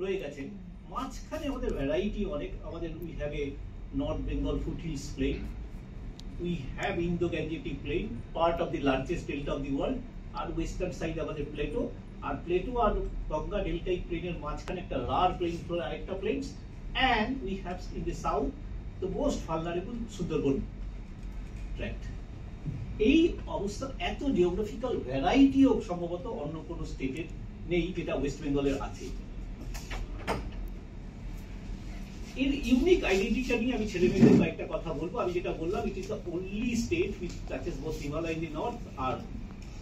রয়ে গেছে। মাঝখানে আমাদের ভ্যারাইটি অনেক, আমাদের we have a north Bengal foothills plain, we have Indo Gangetic plain, part of the largest delta of the world, আর ওয়েস্টার্ন সাইড আমাদের প্লেটো, আর প্লেটো আর গঙ্গা ডেল্টাইক প্লেনের মাঝখানে একটা লার্জ প্লেন ফ্লোর, আরেকটা plains, and we have in the south the most vulnerable Sundarban tract. এই অবস্থা, এত জিওগ্রাফিক্যাল ভ্যারাইটিও সম্ভবত অন্য কোনো স্টেটের নেই যেটা ওয়েস্ট বেঙ্গলের আছে। এর ইউনিক আইডেন্টিটি নিয়ে আমি ছেলেমেয়েদের কয়েকটা কথা বলবো। আমি যেটা বললাম, it is the only state which touches both Himalaya in the north আর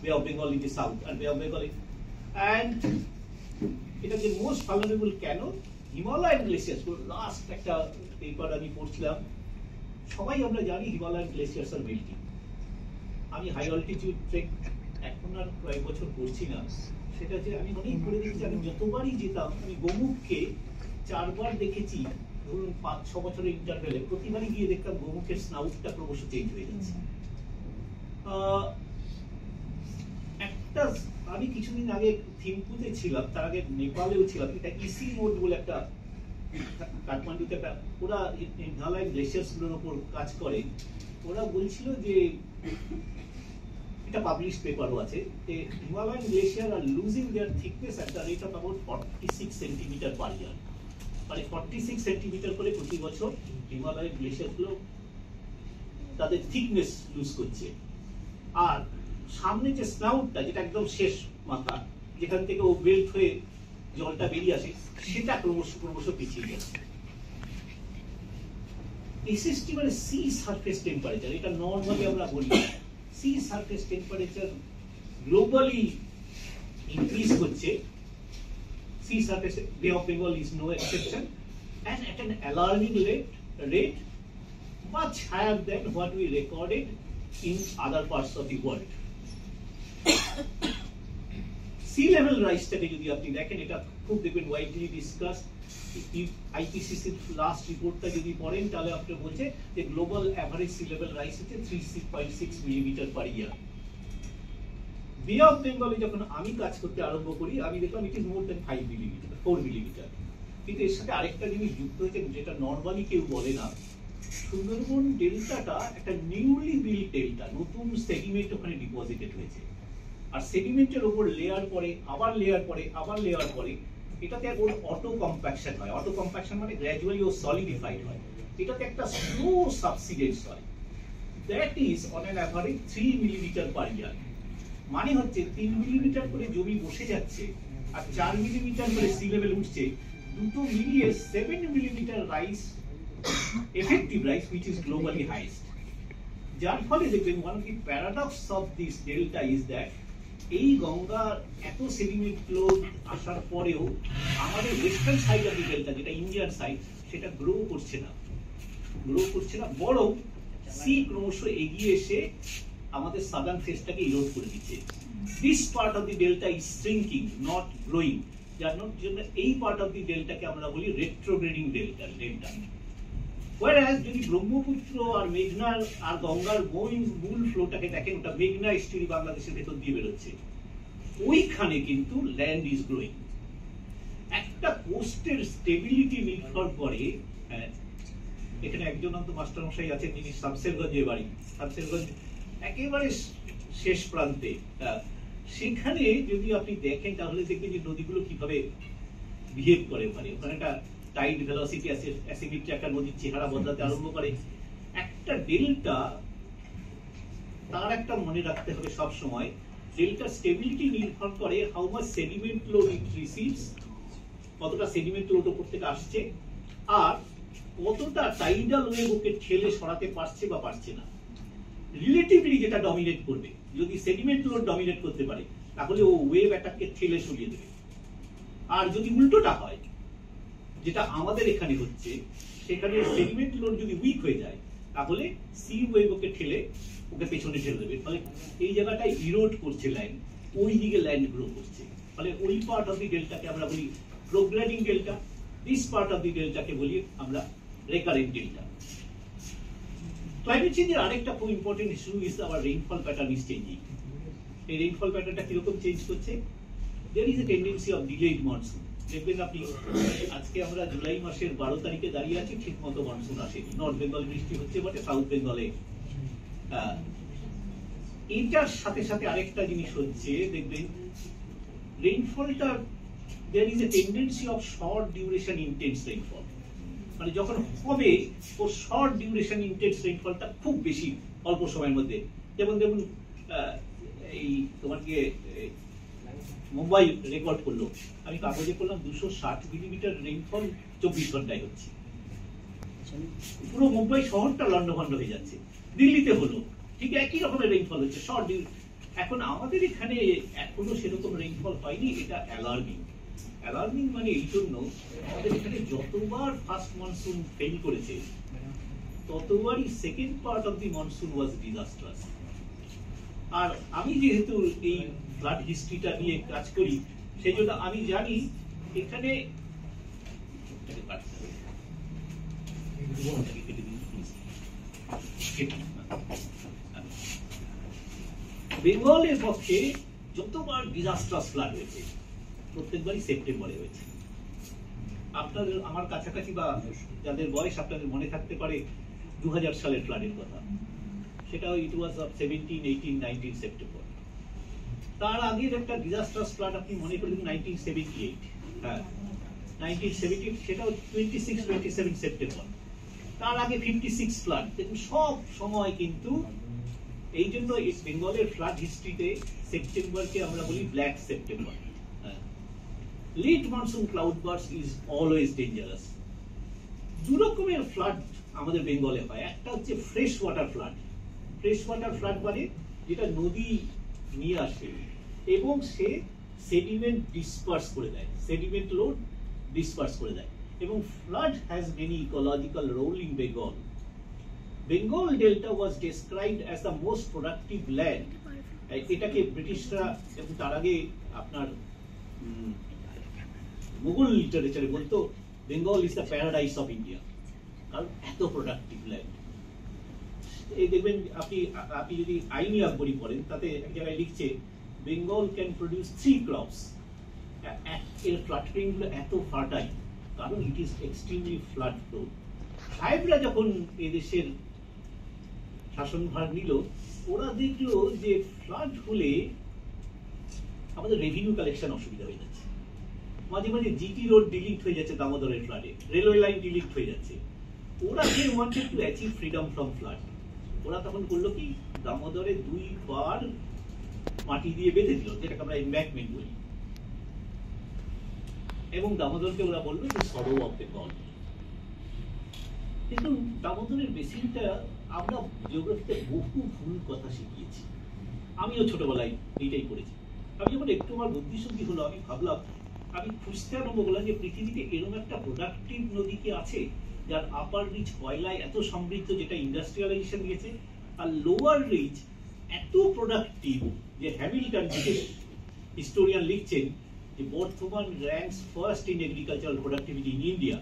Bay of Bengal in the south, and Bay of Bengal, and এটা যে মোস্ট ভালনারেবল কেন, হিমালয়ান গ্লেসিয়ার্স, লাস্ট একটা পেপার আমি পড়ছিলাম, সবাই আমরা জানি হিমালয়ান গ্লেসিয়ার্স আর মেল্টিং। আমি হাই অল্টিটিউড ট্রেক এখন আর কয়েক বছর করছি না, সেটা যে আমি অনেক করে দেখেছি। আমি যতবারই যেতাম, আমি গোমুখকে 4 বার দেখেছি, ধরুন 5-6 বছরের ইন্টারভ্যালে, প্রতিবারই গিয়ে দেখতাম গোমুখের স্নাউটটা ক্রমশ চেঞ্জ হয়ে যাচ্ছে। একটা আমি কিছুদিন আগে থিম্পুতে ছিলাম, তার আগে নেপালেও ছিলাম, এটা ইসি নোড বলে একটা কাঠমান্ডুতে একটা, ওরা হিমালয়ান গ্লেসিয়ার্স গুলোর উপর কাজ করে। ওরা বলছিল যে, এটা পাবলিশ পেপারও আছে, যে Himalayan glacier are losing their thickness at the rate of about 46 centimetre per year. মানে 46 সেন্টিমিটার করে প্রতি বছর হিমালয়ান গ্লেসিয়ার গুলো তাদের থিকনেস লুজ করছে। আর সামনে যে স্নাউটটা, যেটা একদম শেষ মাথা, যেখান থেকে ও বেল্ট হয়ে জলটা বেরিয়ে আসে, সেটা ক্রমশ পিছিয়ে যাচ্ছে। এসএসটি মানে সি সারফেস টেম্পারেচার, এটা নরমালি আমরা বলি sea surface temperature globally increase হচ্ছে। Sea surface, Bay of Bengal is no exception, and at an alarming rate much higher than what we recorded in other parts of the world. Sea level রাইজটাকে যদি আপনি দেখেন, এটা খুব দেখবেন widely discuss. আইপিসিসির last রিপোর্টটা যদি পড়েন, তাহলে আপনি বলছে যে global average sea level rise হচ্ছে 3.6 মিলিমিটার পার ইয়ার। বে অফ বেঙ্গলে যখন আমি কাজ করতে আরম্ভ করি, আমি দেখলাম it is more than 5 millimetre, 4 millimetre. কিন্তু এর সাথে আরেকটা জিনিস যুক্ত হয়েছে, যেটা নর্মালি কেউ বলে না। সুন্দরবন ডেল্টাটা একটা নিউলি বিল্ড ডেল্টা, নতুন সেডিমেন্ট ওখানে ডিপোজিটেড হয়েছে, আর সেডিমেন্টের উপর লেয়ার পরে, আবার লেয়ার পরে, আবার লেয়ার পরে, এটাতে ওর অটো কম্প্যাকশন হয়। অটো কম্প্যাকশন মানে গ্র্যাজুয়ালি ও সলিডিফাইড হয়। এটাতে একটা স্লো সাবসিডেন্স হয়, that is on an average 3 millimetre per year. মানে হচ্ছে 3 মিলিমিটার করে জমি বসে যাচ্ছে, আর 4 মিলিমিটার করে সি লেভেল উঠছে, দুটো মিলিয়ে 7 millimetre rise, effective rise, which is globally highest. যার ফলে দেখবেন one of the paradox of this delta is that এই গঙ্গার এত সেডিমেন্ট ফ্লোড আসার পরেও আমাদের western side of the delta, যেটা ইন্ডিয়ান সাইড, সেটা গ্রো করছে না, বরং সি ক্রমশ এগিয়ে এসে আমাদের সাদার্ন ফেসটাকে ইরোড করে দিচ্ছে। This part of the delta is shrinking, not growing, যার জন্য এই পার্ট অফ দি ডেল্টাকে আমরা বলি রেট্রোগ্রেডিং ডেল্টা। Whereas যদি ব্রহ্মপুত্র আর মেঘনার আর গঙ্গার মূল ফ্লোটাকে দেখেন, ওটা মেঘনা এস্টুয়ারি বাংলাদেশের ভেতর দিয়ে বেরোচ্ছে, ওইখানে কিন্তু ল্যান্ড ইজ গ্রোয়িং। একটা কোস্টের স্টেবিলিটি নির্ভর করে, এখানে একজন অন্ত মাস্টারমশাই আছেন, যিনি শামসেরগঞ্জে বাড়ি, শামসেরগঞ্জ একেবারে শেষ প্রান্তে। সেখানে যদি আপনি দেখেন, তাহলে দেখবেন যে নদীগুলো কিভাবে বিহেভ করে। ওখানে একটা টাইড ভেলোসিটি আছে, অ্যাসিমিট্রি, একটা নদীর চেহারা বদলাতে আরম্ভ করে। একটা ডেল্টা, তার একটা মনে রাখতে হবে সব সময়, ডেল্টা স্টেবিলিটি নির্ভর করে how much sediment load it receives, কতটা সেডিমেন্ট লোড উপর থেকে আসছে, আর কতটা টাইডাল ওয়েভ ওকে ঠেলে সরাতে পারছে বা পারছে না। রিলেটিভলি যেটা ডমিনেট করবে, যদি সেডিমেন্ট লোড ডমিনেট করতে পারে, তাহলে ও ওয়েভ অ্যাটাককে ঠেলে সরিয়ে দেবে। আর যদি উল্টোটা হয়, যেটা আমাদের এখানে হচ্ছে, সেখানে সেডিমেন্ট লোড যদি উইক হয়ে যায়, তাহলে সি ওয়েভ ওকে ঠেলে ওকে পেছনে ঠেলে দেবে। ফলে এই জায়গাটায় ইরোড করছে ল্যান্ড, ওই দিকে ল্যান্ড গ্রো করছে। ফলে ওই পার্ট অফ দি ডেল্টাকে আমরা বলি prograding delta, this part of the ডেল্টাকে বলি আমরা রেকারেন্ট ডেল্টা। ক্লাইমেট চেঞ্জের আরেকটা খুব important issue is our rainfall pattern is changing. এই রেইনফল প্যাটার্নটা কিরকম চেঞ্জ করছে? There is a tendency of delayed monsoon. দেখবেন আপনি আজকে আমরা জুলাই মাসের 12 তারিখে দাঁড়িয়ে আছি, ঠিক মতো মনসুন আসেনি। নর্থ বেঙ্গল বৃষ্টি হচ্ছে বটে, সাউথ বেঙ্গলে এটার সাথে সাথে আরেকটা জিনিস হচ্ছে, দেখবেন রেইনফলটা there is a tendency of short duration intense rainfall, মানে যখন হবে ও শর্ট ডিউরেশন ইন্টেন্স রেইনফলটা খুব বেশি অল্প সময়ের মধ্যে। যেমন দেখুন এই তোমার গিয়ে মুম্বাই রেকর্ড করলো, আমি কাগজে করলাম 260 মিলিমিটার রেইনফল 24 ঘন্টায় হচ্ছে। পুরো মুম্বাই শহরটা লন্ডভন্ড হয়ে যাচ্ছে। দিল্লিতে হলো ঠিক একই রকমের রেইনফল হচ্ছে শর্ট। এখন আমাদের এখানে এখনো সেরকম রেইনফল হয়নি, এটা অ্যালার্মিং। অ্যালার্মিং মানে এই জন্য আমাদের এখানে যতবার ফার্স্ট মনসুন ফেল করেছে ততবারই second part of the monsoon was disastrous. আর আমি যেহেতু এই ফ্লাড হিস্ট্রিটা নিয়ে কাজ করি, সেই জন্য আমি জানি এখানে বেঙ্গলের পক্ষে যতবার ডিজাস্ট্রাস ফ্লাড হয়েছে প্রত্যেকবারই সেপ্টেম্বরে হয়েছে। আপনাদের আমার কাছাকাছি বা যাদের বয়স আপনাদের মনে থাকতে পারে 2000 সালের ফ্লাডের কথা, সেটাও ইট ওয়াজ অফ 17, 18, 19 সেপ্টেম্বর। তার আগের একটা ডিজাস্ট্রাস ফ্লাড আপনি মনে করবেন 1978, হ্যাঁ 1978, সেটাও 26, 27 সেপ্টেম্বর। তার আগে 56 ফ্লাড। দেখুন সব সময় কিন্তু এই জন্য বেঙ্গলের ফ্লাড হিস্ট্রিতে সেপ্টেম্বরকে আমরা বলি black September. Late monsoon cloud burst is always dangerous. দু রকমের ফ্লাড আমাদের বেঙ্গলে হয়, একটা হচ্ছে fresh water flood. Fresh water flood মানে যেটা নদী নিয়ে আসে এবং সে সেডিমেন্ট ডিসপার্স করে দেয়, সেডিমেন্ট লোড ডিসপার্স করে দেয়। এবং flood has many ecological role in Bengal. Bengal delta was described as the most productive land. এটাকে ব্রিটিশরা এবং তার আগে আপনার মুঘল লিটারেচারে বলতো Bengal is the paradise of India, কারণ এত প্রোডাক্টিভ ল্যান্ড। এই দেখবেন আপনি যদি আইনি আকবরী পড়েন তাতে এক জায়গায় লিখছে বেঙ্গল ক্যান প্রডিউস 3 ক্রপস। এর ফ্লাডপ্লেন গুলো এত ফার্টাইল কারণ it is extremely flood prone. সাহেবরা যখন এদেশের শাসনভার নিল, ওরা দেখলো যে ফ্লাড হলে আমাদের রেভিনিউ কালেকশন অসুবিধা হয়ে যাচ্ছে। মাঝে মাঝে জিটি রোড ডিলিট হয়ে যাচ্ছে দামোদরের ফ্লাডে, রেলওয়ে লাইন ডিলিট হয়ে যাচ্ছে। ওরা যে wanted to achieve freedom from flood, ওরা তখন করলো কি দামোদরে 2 বার মাটি দিয়ে বেঁধে দিল, যেটাকে আমরা এমব্যাঙ্কমেন্ট বলি। এবং দামোদরকে ওরা বললো যে সরো অফ বেঙ্গল। কিন্তু দামোদরের বেসিনটা আমরা জিওগ্রাফিতে বহু ভুল কথা শিখিয়েছি। আমিও ছোটবেলায় এইটাই করেছি। আমি যখন একটু আমার বুদ্ধিশুদ্ধি হলো, আমি ভাবলাম, আমি খুঁজতে আরম্ভ করলাম যে পৃথিবীতে এরকম একটা প্রোডাক্টিভ নদী কি আছে যার আপার রিচ কয়লায় এত সমৃদ্ধ, যেটা ইন্ডাস্ট্রিয়ালাইজেশন দিয়েছে, আর লোয়ার রিচ এত প্রোডাক্টিভ যে হ্যামিল্টন হিস্টোরিয়ান লিখছেন যে Bardhaman ranks first in agricultural productivity in India.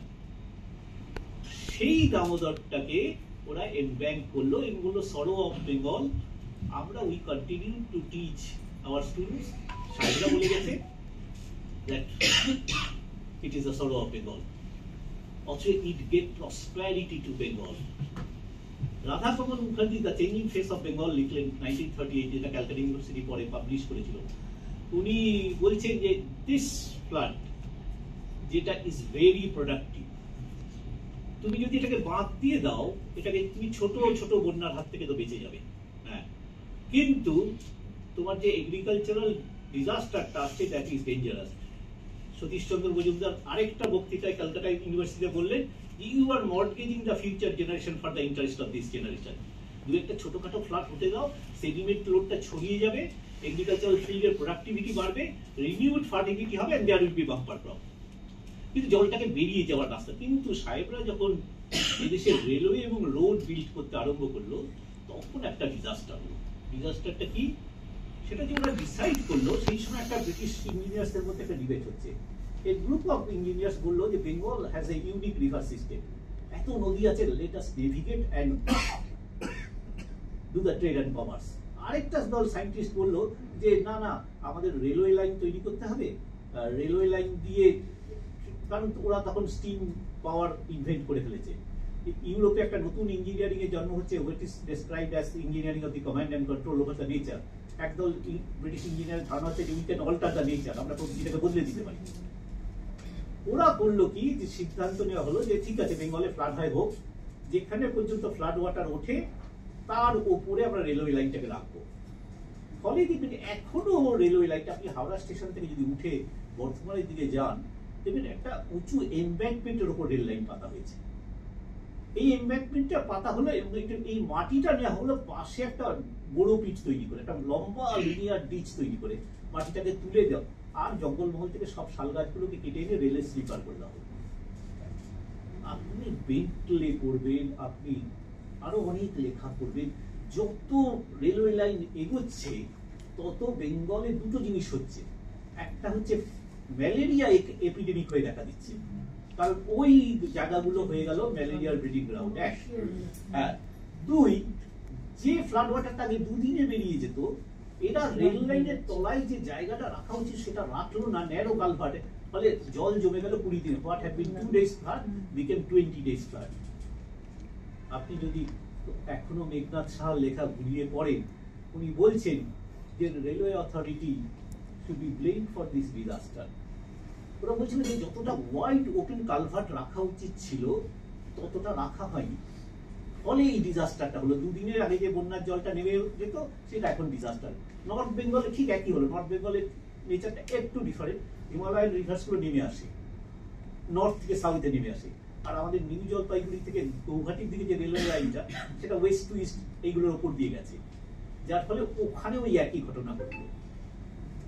সেই দামোদরটাকে ওরা এমব্যাঙ্ক করলো এবং বললো সরো অফ বেঙ্গল। আমরা we continue to teach our students, সাহেবরা বলে গেছে that it is the sorrow of Bengal. Also, it gave prosperity to Bengal. Radhamohan Mukherjee, The Changing Face of Bengal, লিখলেন 1938, যেটা ক্যালকাটা ইউনিভার্সিটি পরে পাবলিশ করেছিল। উনি বলছেন যে দিস ফ্লাড যেটা ইজ ভেরি প্রোডাক্টিভ, তুমি যদি এটাকে বাঁধ দিয়ে দাও, এটাকে তুমি ছোট ছোট বন্যার হাত থেকে তো বেঁচে যাবে, হ্যাঁ, কিন্তু তোমার যে এগ্রিকালচারাল ডিজাস্টারটা আসছে that is dangerous. Satishchandra Majumdar আরেকটা বক্তৃতায় ক্যালকাটা ইউনিভার্সিটিতে বললেন, you are mortgaging the future generation for the interest of this generation. দু একটা ছোটখাটো ফ্লাড হতে দাও, সেডিমেন্ট লোডটা ছড়িয়ে যাবে, এগ্রিকালচারাল ফিল্ডের প্রোডাক্টিভিটি বাড়বে, রিনিউড ফার্টিলিটি হবে, and there will be bumper crop. কিন্তু জলটাকে বেরিয়ে যাওয়ার রাস্তা। কিন্তু সাহেবরা যখন এদেশের রেলওয়ে এবং রোড বিল্ড করতে আরম্ভ করলো, তখন একটা ডিজাস্টার হলো। ডিজাস্টারটা কি, সেটা যে ওরা ডিসাইড করলো, সেই সময় একটা ব্রিটিশ ইঞ্জিনিয়ার্সদের মধ্যে একটা ডিবেট হচ্ছে। এ গ্রুপ অফ ইঞ্জিনিয়ার্স বললো যে Bengal has a unique river system, এত নদী আছে, let us navigate and do the trade and commerce. আরেকটা দল সায়েন্টিস্ট বললো যে না না, আমাদের রেলওয়ে লাইন তৈরি করতে হবে, রেলওয়ে লাইন দিয়ে কারণ ওরা তখন স্টিম পাওয়ার ইনভেন্ট করে ফেলেছে। ইউরোপে একটা নতুন ইঞ্জিনিয়ারিং এর জন্ম হচ্ছে, what is described as engineering of the command and control over the nature. একদল ব্রিটিশ ইঞ্জিনিয়ার ধারণা হচ্ছে যে we can alter the nature, আমরা প্রকৃতিটাকে বদলে দিতে পারি। ওরা করলো কি, যে সিদ্ধান্ত নেওয়া হলো যে ঠিক আছে বেঙ্গলে ফ্লাড হয় হোক, যেখানে পর্যন্ত ফ্লাড ওয়াটার ওঠে তার উপরে আমরা রেলওয়ে লাইনটাকে রাখবো। ফলে দেখবেন এখনো রেলওয়ে লাইনটা, আপনি হাওড়া স্টেশন থেকে যদি উঠে বর্ধমানের দিকে যান, দেখবেন একটা উঁচু এমব্যাঙ্কমেন্টের উপর রেল লাইন পাতা হয়েছে। এই এমব্যাঙ্কমেন্টটা পাতা হলো এবং এই মাটিটা নেওয়া হলো পাশে একটা বড় পিচ তৈরি করে, একটা লম্বা লিনিয়ার ডিচ তৈরি করে মাটিটাকে তুলে দেওয়া, আর জঙ্গলমহল থেকে সব শাল গাছগুলোকে কেটে এনে রেলের স্লিপার করে দেওয়া হলো। আপনি বেন্টলে করবেন, আপনি আরো অনেক লেখা করবেন, যত রেলওয়ে লাইন এগোচ্ছে তত বেঙ্গলে দুটো জিনিস হচ্ছে। একটা হচ্ছে ম্যালেরিয়া এপিডেমিক হয়ে দেখা দিচ্ছে, কারণ ওই জায়গাগুলো হয়ে গেল ম্যালেরিয়ার ব্রিডিং গ্রাউন্ড। হ্যাঁ, দুই, যে ফ্লাড ওয়াটারটা আগে দুদিনে বেরিয়ে যেত, এটা রেল লাইনের তলায় যে জায়গাটা রাখা উচিত সেটা রাখলো না, ন্যারো কালভার্টে, ফলে জল জমে গেল 20 দিনে। What have been 2 days flood became 20 days flood. আপনি যদি এখনো মেঘনাথ সাহা লেখা ঘুরিয়ে পড়েন, উনি বলছেন যে railway authority should be blamed for this disaster. ওরা বলছিল যে যতটা ওয়াইড ওপেন কালভার্ট রাখা উচিত ছিল ততটা রাখা হয়নি, ফলে এই ডিজাস্টারটা হলো। দুদিনের আগে যে বন্যার জলটা নেমে যেত সেটা এখন ডিজাস্টার। নর্থ বেঙ্গলে ঠিক একই হলো, নর্থ বেঙ্গলের নেচারটা একটু ডিফারেন্ট, হিমালয়ান রিভার্সগুলো নেমে আসে, নর্থ থেকে সাউথে নেমে আসে, আর আমাদের নিউ জলপাইগুড়ি থেকে গৌহাটির দিকে যে রেলওয়ে লাইনটা সেটা ওয়েস্ট টু ইস্ট এইগুলোর ওপর দিয়ে গেছে, যার ফলে ওখানে ওই একই ঘটনা ঘটলো।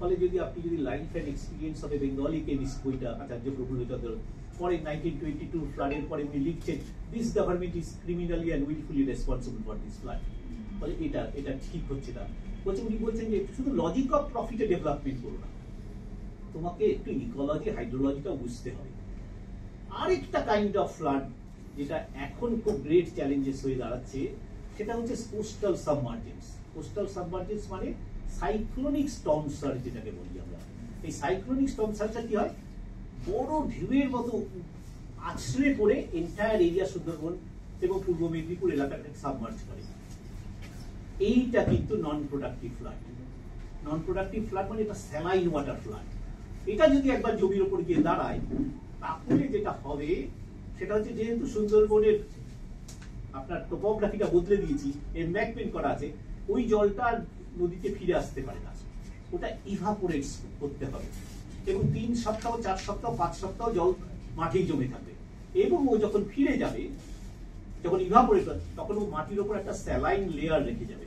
ফলে যদি আপনি যদি life and experience of a Bengali chemist বইটা আচার্য প্রফুল্লচন্দ্র পরে 1922 ফ্লাডের পরে উনি লিখছেন, this government is criminally and wilfully responsible for this flood. ফলে এটা ঠিক হচ্ছে না। বলছে উনি বলছেন যে শুধু লজিক অফ প্রফিটে ডেভেলপমেন্ট করো না, তোমাকে একটু ইকোলজি হাইড্রোলজিটাও বুঝতে হবে। আরেকটা কাইন্ড অফ ফ্লাড যেটা এখন খুব গ্রেট চ্যালেঞ্জেস হয়ে দাঁড়াচ্ছে, সেটা হচ্ছে কোস্টাল সাবমার্জেন্স। কোস্টাল সাবমার্জেন্স মানে সাইক্লোনিক স্টর্ম সার্জ যেটাকে বলি আমরা। এই সাইক্লোনিক স্টর্ম সার্জটা কি হয়, বড় ঢেউয়ের মতো আছড়ে পড়ে এন্টায়ার এরিয়া সুন্দরবন এবং পূর্ব মেদিনীপুর এলাকাটাকে সাবমার্জ করে। এইটা কিন্তু নন প্রোডাক্টিভ ফ্লাড। নন প্রোডাক্টিভ ফ্লাড মানে এটা স্যালাইন ওয়াটার ফ্লাড। এটা যদি একবার জমির উপর গিয়ে দাঁড়ায়, তাহলে যেটা হবে সেটা হচ্ছে, যেহেতু সুন্দরবনের আপনার টোপোগ্রাফিটা বদলে দিয়েছি, এমব্যাঙ্কমেন্ট করা আছে, ওই জলটা নদীতে ফিরে আসতে পারে না, ওটা ইভাপোরেটস করতে হবে এবং 3 সপ্তাহ 4 সপ্তাহ 5 সপ্তাহ জল মাঠেই জমে থাকবে এবং ও যখন ফিরে যাবে, যখন ইভাপোরেট হবে, তখন ও মাটির উপর একটা স্যালাইন লেয়ার রেখে যাবে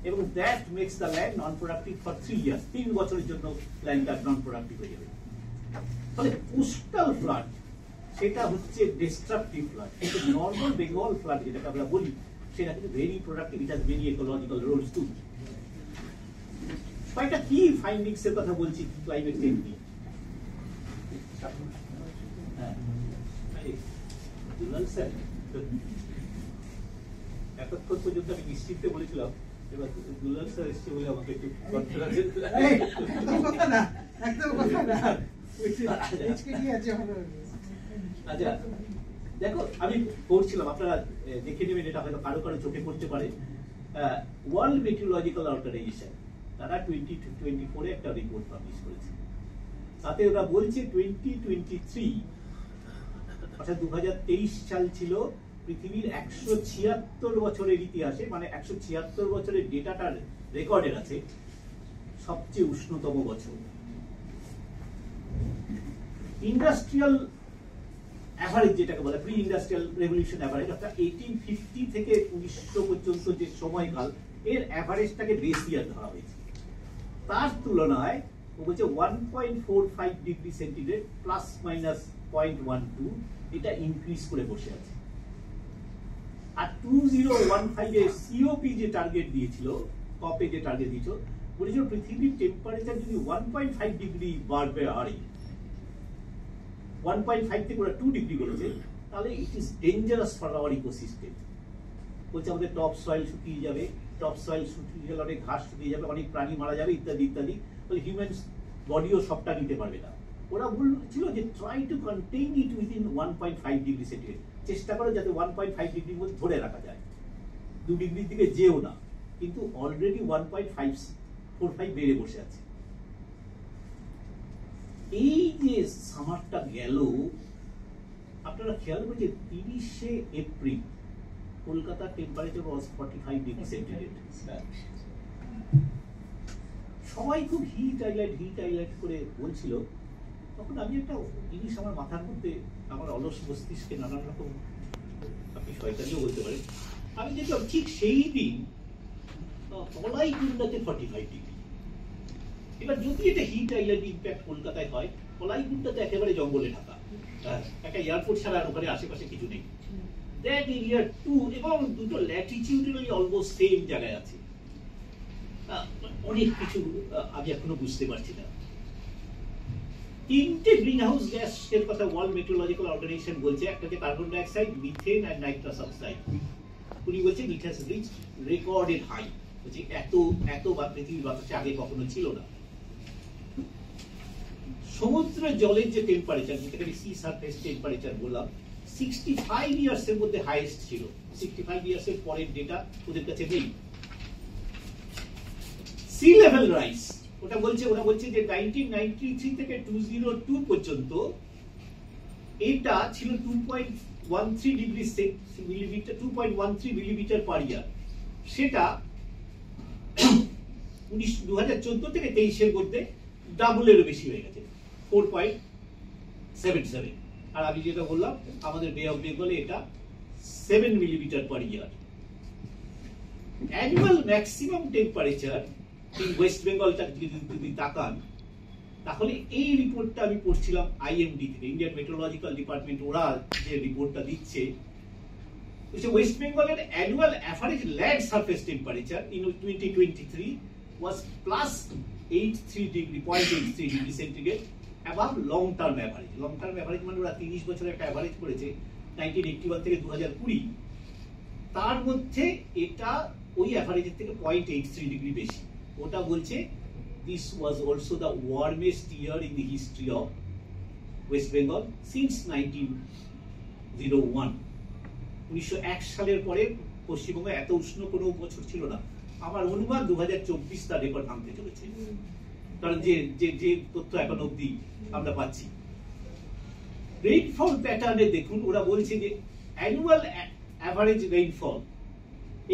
এবং that makes the land non productive for 3 years. 3 বছরের জন্য ল্যান্ডটা নন প্রোডাক্টিভ হয়ে যাবে। ফলে কোস্টাল ফ্লাড সেটা হচ্ছে ডিস্ট্রাকটিভ ফ্লাড, কিন্তু নর্মাল বেঙ্গল ফ্লাড যেটাকে আমরা বলি সেটা কিন্তু very productive, it has very ecological roles too. কয়েকটা কি ফাইন্ডিংস এর কথা বলছি ক্লাইমেট চেঞ্জ নিয়ে। দুলাল স্যার, এতক্ষণ পর্যন্ত আমি নিশ্চিত বলেছিলাম, এবার দুলাল স্যার এসছে বলে আমাকে একটু আচ্ছা দেখো, আমি পড়ছিলাম, আপনারা দেখে নেবেন, এটা হয়তো কারো কারো চোখে পড়তে পারে। ওয়ার্ল্ড মেটিওরোলজিক্যাল অর্গানাইজেশন তারা 2024 একটা রিপোর্ট পাবলিশ করেছে। তাতে ওরা বলছে 2023 অর্থাৎ 2023 সাল ছিল পৃথিবীর 176 বছরের ইতিহাসে, মানে 176 বছরের ডেটাটার রেকর্ডের আছে, সবচেয়ে উষ্ণতম বছর। ইন্ডাস্ট্রিয়াল অ্যাভারেজ যেটাকে বলে, প্রি ইন্ডাস্ট্রিয়াল রেভলিউশন অ্যাভারেজ, অর্থাৎ 1850 থেকে 1900 পর্যন্ত যে সময়কাল, এর অ্যাভারেজটাকে বেস ইয়ার ধরা হয়েছে। তার তুলনায় ও বলছে 1.45 ডিগ্রি সেন্টিগ্রেড প্লাস মাইনাস 0.12 এটা ইনক্রিজ করে বসে আছে। আর 2015 এ সিওপি যে টার্গেট দিয়েছিল, কপে যে টার্গেট দিয়েছিল, বলেছিল পৃথিবীর টেম্পারেচার যদি 1.5 ডিগ্রি বাড়বে, আর 1.5 থেকে ওরা 2 ডিগ্রি করেছে, তাহলে it is dangerous for our ecosystem. বলছে আমাদের টপ সয়েল শুকিয়ে যাবে, টপ সয়েল শুকিয়ে গেলে অনেক ঘাস শুকিয়ে যাবে, অনেক প্রাণী মারা যাবে, ইত্যাদি ইত্যাদি। বলে হিউম্যান বডিও সবটা নিতে পারবে না। ওরা বলছিল যে try to contain it within 1.5 degree centigrade, চেষ্টা করো যাতে 1.5 ডিগ্রির মধ্যে ধরে রাখা যায়, 2 ডিগ্রির দিকে যেও না, কিন্তু অলরেডি 1.545 বেড়ে বসে আছে। এই যে সামারটা গেল, আপনারা খেয়াল করে যে 30শে এপ্রিল কলকাতার টেম্পারেচার ওয়াজ 45 ডিগ্রি সেন্টিগ্রেড। সবাই খুব হিট হাইলাইট করে বলছিল। তখন আমি একটা জিনিস আমার মাথার মধ্যে, আমার অলস মস্তিষ্কে নানান রকম, আপনি শয়তানিও বলতে পারেন, আমি দেখলাম ঠিক সেই দিন কলাইকুণ্ডাতে 45 ডিগ্রি। এবার যদি এটা হিট আইল্যান্ড ইম্প্যাক্ট কলকাতায় হয়, কলাইকুণ্ডাতে একেবারে জঙ্গলে ঢাকা, একটা এয়ারপোর্ট ছাড়া আর ওখানে আশেপাশে কিছু নেই। দ্যাট এরিয়া টু, এবং দুটো ল্যাটিটিউডালি অলমোস্ট সেম জায়গায় আছে। অনেক কিছু আমি এখনো বুঝতে পারছি না। 3টে গ্রিন হাউস গ্যাসের কথা ওয়ার্ল্ড মেট্রোলজিক্যাল অর্গানাইজেশন বলছে, একটা হচ্ছে কার্বন ডাইঅক্সাইড, মিথেন আর নাইট্রাস অক্সাইড। উনি বলছেন it has reached recorded high, বলছে এত পৃথিবীর বাতাসে আগে কখনো ছিল না। সমুদ্রের জলের যে টেম্পারেচার, যেটাকে সি সারফেস টেম্পারেচার বললাম, 65 ইয়ার্স এর মধ্যে হাইয়েস্ট ছিল। 65 ইয়ার্স এর পরের ডেটা ওদের কাছে নেই। সি লেভেল রাইজ, ওরা বলছে যে 1993 থেকে 2002 পর্যন্ত এটা ছিল 2.13 ডিগ্রি মিলিমিটার, 2.13 মিলিমিটার পার ইয়ার। সেটা 2014 থেকে 23 এর মধ্যে ডাবলেরও বেশি হয়ে গেছে, 4.77। আর আমি যেটা বললাম, আমাদের বে অফ বেঙ্গলে এটা 7 millimetre per year. Annual maximum temperature in west বেঙ্গলটা যদি তাকান, তাহলে এই রিপোর্টটা আমি পড়ছিলাম আইএমডি থেকে, ইন্ডিয়ান মেট্রোলজিক্যাল ডিপার্টমেন্ট, ওরা যে রিপোর্টটা দিচ্ছে, ওয়েস্ট বেঙ্গলের annual average land surface temperature in 2023 was plus 0.83 degree centigrade above long term average. Long term average মানে ওরা 30 বছরের একটা অ্যাভারেজ করেছে 1981 থেকে 2020, তার মধ্যে এটা ওই অ্যাভারেজের থেকে 0.83 ডিগ্রি বেশি। ওটা বলছে this was also the warmest year in the history of West Bengal since 1901। 1901 সালের পরে পশ্চিমবঙ্গে এত উষ্ণ কোনো বছর ছিল না। আমার অনুমান 2024 তার রেকর্ড ভাঙতে চলেছে, কারণ যে তথ্য এখন অবধি আমরা পাচ্ছি। রেইনফল প্যাটার্নে দেখুন, ওরা বলছে যে annual average rainfall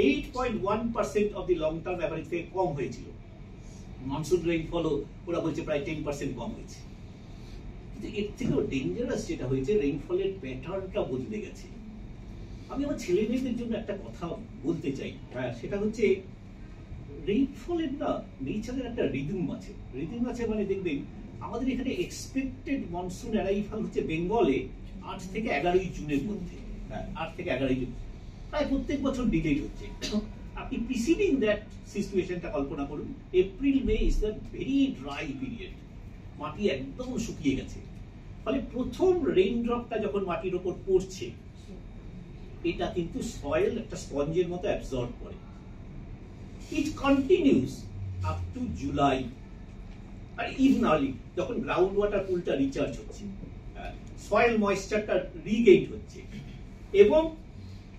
8.1% of the long term average থেকে কম হয়েছিল। মনসুন রেইনফলও ওরা বলছে প্রায় 10% কম হয়েছে। কিন্তু এর থেকেও ডেঞ্জারাস যেটা হয়েছে, রেইনফলের প্যাটার্নটা বদলে গেছে। আমি আমার ছেলে মেয়েদের জন্য একটা কথা বলতে চাই, সেটা হচ্ছে রেইনফলের না নেচারের একটা রিদম আছে। রিদম আছে মানে দেখবেন আমাদের এখানে এক্সপেক্টেড মনসুন অ্যারাইভাল হচ্ছে বেঙ্গলে 8 থেকে 11 জুনের মধ্যে, 8 থেকে 11 জুন, প্রায় প্রত্যেক বছর ডিলেট হচ্ছে। আপনি প্রিসিডিং দ্যাট সিচুয়েশনটা কল্পনা করুন, April May is the very dry period, মাটি একদম শুকিয়ে গেছে। ফলে প্রথম রেইনড্রপটা যখন মাটির ওপর পড়ছে, এটা কিন্তু সয়েল একটা স্পঞ্জের মতো অ্যাবজর্ব করে। It continues up to July, আর ইভেন আর্লি, যখন গ্রাউন্ড ওয়াটার পুলটা রিচার্জ হচ্ছে, সয়েল ময়েশ্চারটা রিগেইন হচ্ছে, এবং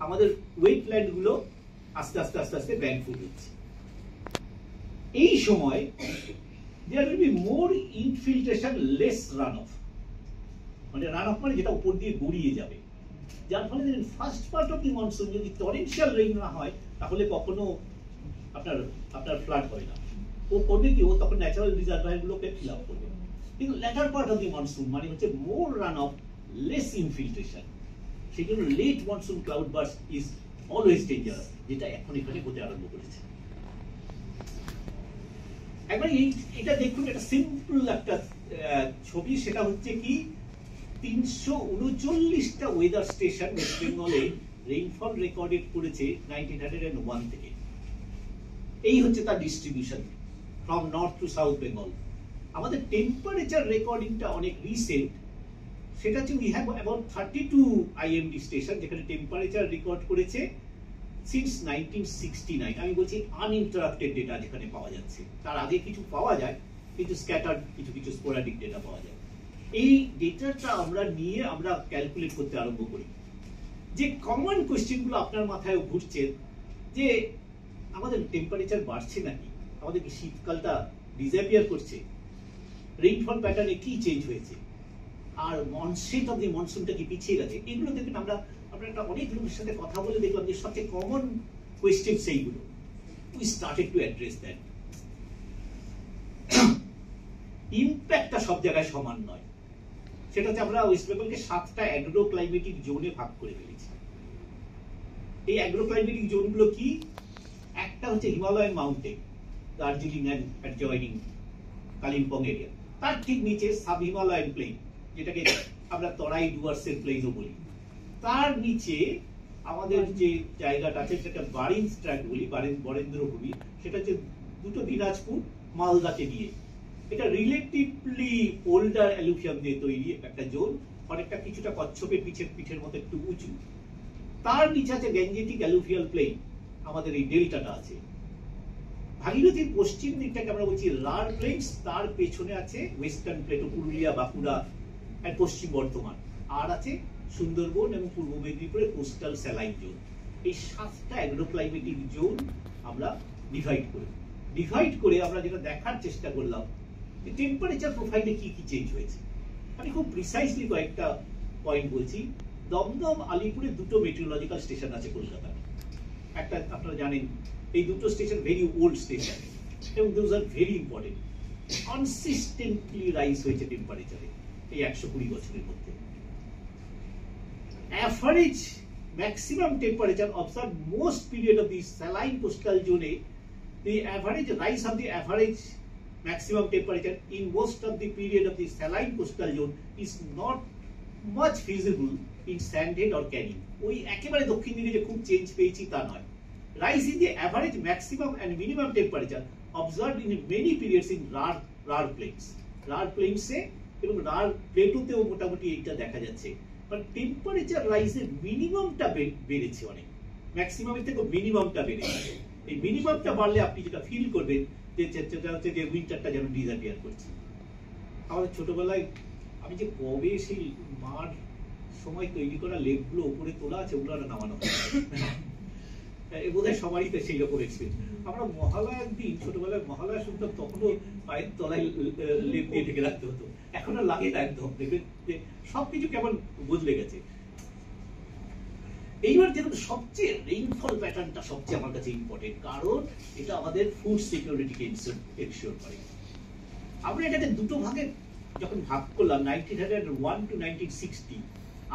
আমাদের ওয়েটল্যান্ড গুলো আস্তে আস্তে আস্তে আস্তে ব্যাকফুট হচ্ছে। এই সময় there will be more infiltration, less run off. মানে রান অফ মানে যেটা উপর দিয়ে গড়িয়ে যাবে, যার ফলে first part of the monsoon যদি টরেনশিয়াল রেইন না হয়, তাহলে কখনো আপনার ফ্লাড হয় না। ও করবে কি, ও তখন ন্যাচারাল রিজার্ভায়ার গুলোকে ফিল আপ করবে। কিন্তু later part of the monsoon মানে হচ্ছে more run off, less infiltration. সেই জন্য late monsoon cloud burst is always dangerous, যেটা এখন এখানে হতে আরম্ভ করেছে। একবার এটা দেখুন, একটা সিম্পল একটা ছবি, সেটা হচ্ছে কি 339টা ওয়েদার স্টেশন ওয়েস্ট বেঙ্গলে রেইনফল রেকর্ডেড করেছে 1901 থেকে। এই হচ্ছে তার distribution from north two south Bengal. আমাদের টেম্পারেচার রেকর্ডিংটা অনেক রিসেন্ট, সেটা হচ্ছে we have about 32 IMD station যেখানে টেম্পারেচার রেকর্ড করেছে সিন্স 1969। আমি বলছি আনইন্টারাপ্টেড ডেটা যেখানে পাওয়া যাচ্ছে, তার আগে কিছু পাওয়া যায়, কিন্তু স্ক্যাটার্ড কিছু স্পোরাডিক ডেটা পাওয়া যায়। এই ডেটাটা আমরা নিয়ে আমরা ক্যালকুলেট করতে আরম্ভ করি। যে কমন কোয়েশ্চেনগুলো আপনার মাথায় ঘুরছে যে আমাদের টেম্পারেচার বাড়ছে নাকি, আমাদের কি শীতকালটা ডিসঅ্যাপিয়ার করছে, রেইনফল প্যাটার্নে কি চেঞ্জ হয়েছে, আর মনসুন অফ দি মনসুনটা কি পিছিয়ে গেছে। এগুলো দেখবেন আমরা একটা অনেক লোকের সাথে কথা বলে দেখলাম যে সবচেয়ে কমন কোয়েশ্চেন সেইগুলো। We started to address that. ইম্প্যাক্টটা সব জায়গায় সমান নয়, সেটা হচ্ছে আমরা ওয়েস্ট বেঙ্গলকে 7টা অ্যাগ্রো ক্লাইমেটিক জোনে ভাগ করে ফেলেছি। এই অ্যাগ্রো ক্লাইমেটিক জোনগুলো কি? একটা হচ্ছে Himalayan mountain, Darjeeling and adjoining Kalimpong area, তার ঠিক নিচে সাব হিমালয়ান প্লেন, যেটাকে আমরা তরাই ডুয়ার্সের প্লেনও বলি। তার নিচে আমাদের যে জায়গাটা আছে সেটা বারিন্স ট্র্যাক্ট বলি, বরেন্দ্র ভূমি, সেটা হচ্ছে দুটো দিনাজপুর মালদাকে নিয়ে। এটা রিলেটিভলি ওল্ডার অ্যালুভিয়াম দিয়ে তৈরি একটা জোন, অনেকটা কিছুটা কচ্ছপের পিঠের মতো একটু উঁচু। তার নিচে আছে গ্যাঞ্জেটিক অ্যালুভিয়াল প্লেন, আমাদের এই ডেল্টাটা আছে। ভাগীরথীর পশ্চিম দিকটাকে আমরা বলছি রার প্লেন্স, তার পেছনে আছে ওয়েস্টার্ন প্লেটো, পুরুলিয়া, বাঁকুড়া আর পশ্চিম বর্ধমান, আর আছে সুন্দরবন এবং পূর্ব মেদিনীপুরের কোস্টাল স্যালাইন জোন। এই 7টা অ্যাগ্রোক্লাইমেটিক জোন আমরা ডিভাইড করে আমরা যেটা দেখার চেষ্টা করলাম যে টেম্পারেচার প্রোফাইলে কি কি চেঞ্জ হয়েছে। আমি খুব প্রিসাইসলি কয়েকটা পয়েন্ট বলছি। দমদম, আলিপুরে দুটো মেট্রোলজিক্যাল স্টেশন আছে কলকাতায়। একটা আপনারা জানেন, এই দুটো স্টেশন ভেরি ওল্ড স্টেশন এবং those are very important. Consistently rise হয়েছে টেম্পারেচারে এই 120 বছরের মধ্যে। Average maximum temperature observed most period of the saline coastal zone, the average rise of the average maximum temperature in most of the period of the saline coastal zone is not much visible in Sandhead or Canning. ওই একেবারে দক্ষিণ দিকে যে খুব change পেয়েছি তা নয়। Rise in the average maximum and minimum temperature observed in many periods in rar plains. rar plains এ এবং rar প্লেটোতেও মোটামুটি এইটা দেখা যাচ্ছে। বাট টেম্পারেচার রাইজের মিনিমামটা বেড়েছে অনেক, ম্যাক্সিমামের থেকে মিনিমামটা বেড়েছে। এই মিনিমামটা বাড়লে আপনি যেটা ফিল করবেন যে সেটা হচ্ছে যে উইন্টারটা যেন ডিসঅ্যাপিয়ার করছে। আমাদের ছোটবেলায় আমি যে কবে সেই মার সময় তৈরি করা লেপগুলো উপরে তোলা আছে, ওগুলো নামানো হয় বোধহয় সবারই তো সেই রকম এক্সপিরিয়েন্স। আমরা মহালয়ার দিন ছোটবেলায় মহালয়া শুনতাম, তখনও পায়ের তলায় লেপ দিয়ে ঢেকে রাখতে হতো, এখন আর লাগে না একদম। দেখবেন যে সবকিছু কেমন বদলে গেছে। এইবার দেখুন সবচেয়ে রেইনফল প্যাটার্নটা সবচেয়ে আমার কাছে ইম্পর্টেন্ট, কারণ এটা আমাদের ফুড সিকিউরিটিকে এনশিওর করে। আমরা এটাকে দুটো ভাগে যখন ভাগ করলাম, 1901 to 1960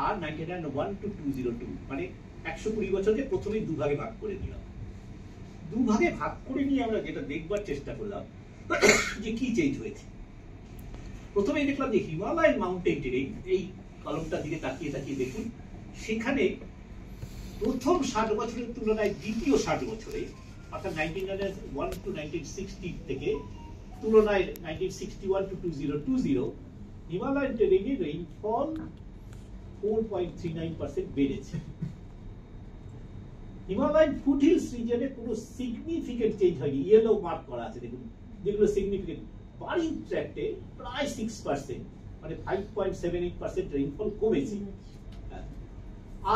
আর 1901 to 202, মানে 120 বছরকে প্রথমেই দুভাগে ভাগ করে নিলাম। দুভাগে ভাগ করে নিয়ে আমরা যেটা দেখবার চেষ্টা করলাম যে কি চেঞ্জ হয়েছে। প্রথমেই দেখলাম যে হিমালয়ান মাউন্টেন টেরেন, এই কলমটার দিকে তাকিয়ে দেখুন, সেখানে প্রথম 60 বছরের তুলনায় দ্বিতীয় 60 বছরে, অর্থাৎ 1901 to 1960 থেকে তুলনায় 1961 to 2020 হিমালয়ান টেরেনে রেইনফল 4.39% বেড়েছে। হিমালয়ান ফুটহিলস রিজনে কোনো সিগনিফিকেন্ট চেঞ্জ হয়নি, ইয়েলো মার্ক করা আছে দেখুন, যেগুলো সিগনিফিকেন্ট। বারিং ট্র্যাক্টে প্রায় 6%, মানে 5.78% রেইনফল কমেছে।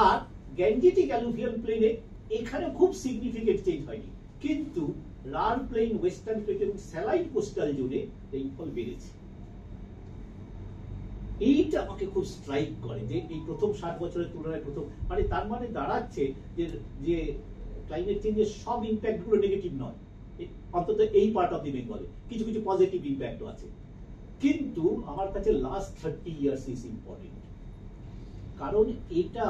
আর গ্যাঞ্জেটিক অ্যালুভিয়াল প্লেনে এখানে খুব সিগনিফিকেন্ট চেঞ্জ হয়নি, কিন্তু রার প্লেন, ওয়েস্টার্ন প্লেট এবং স্যালাইন কোস্টাল জোনে রেইনফল বেড়েছে। এইটা আমাকে খুব স্ট্রাইক করে যে এই প্রথম 60 বছরের তুলনায় প্রথম, মানে তার মানে দাঁড়াচ্ছে যে ক্লাইমেট চেঞ্জের সব ইম্প্যাক্ট গুলো নেগেটিভ নয়, অন্তত এই পার্ট অফ দি বেঙ্গলে কিছু কিছু পজিটিভ ইম্প্যাক্টও আছে। কিন্তু আমার কাছে লাস্ট 30 ইয়ার্স ইজ ইম্পর্টেন্ট, কারণ এটা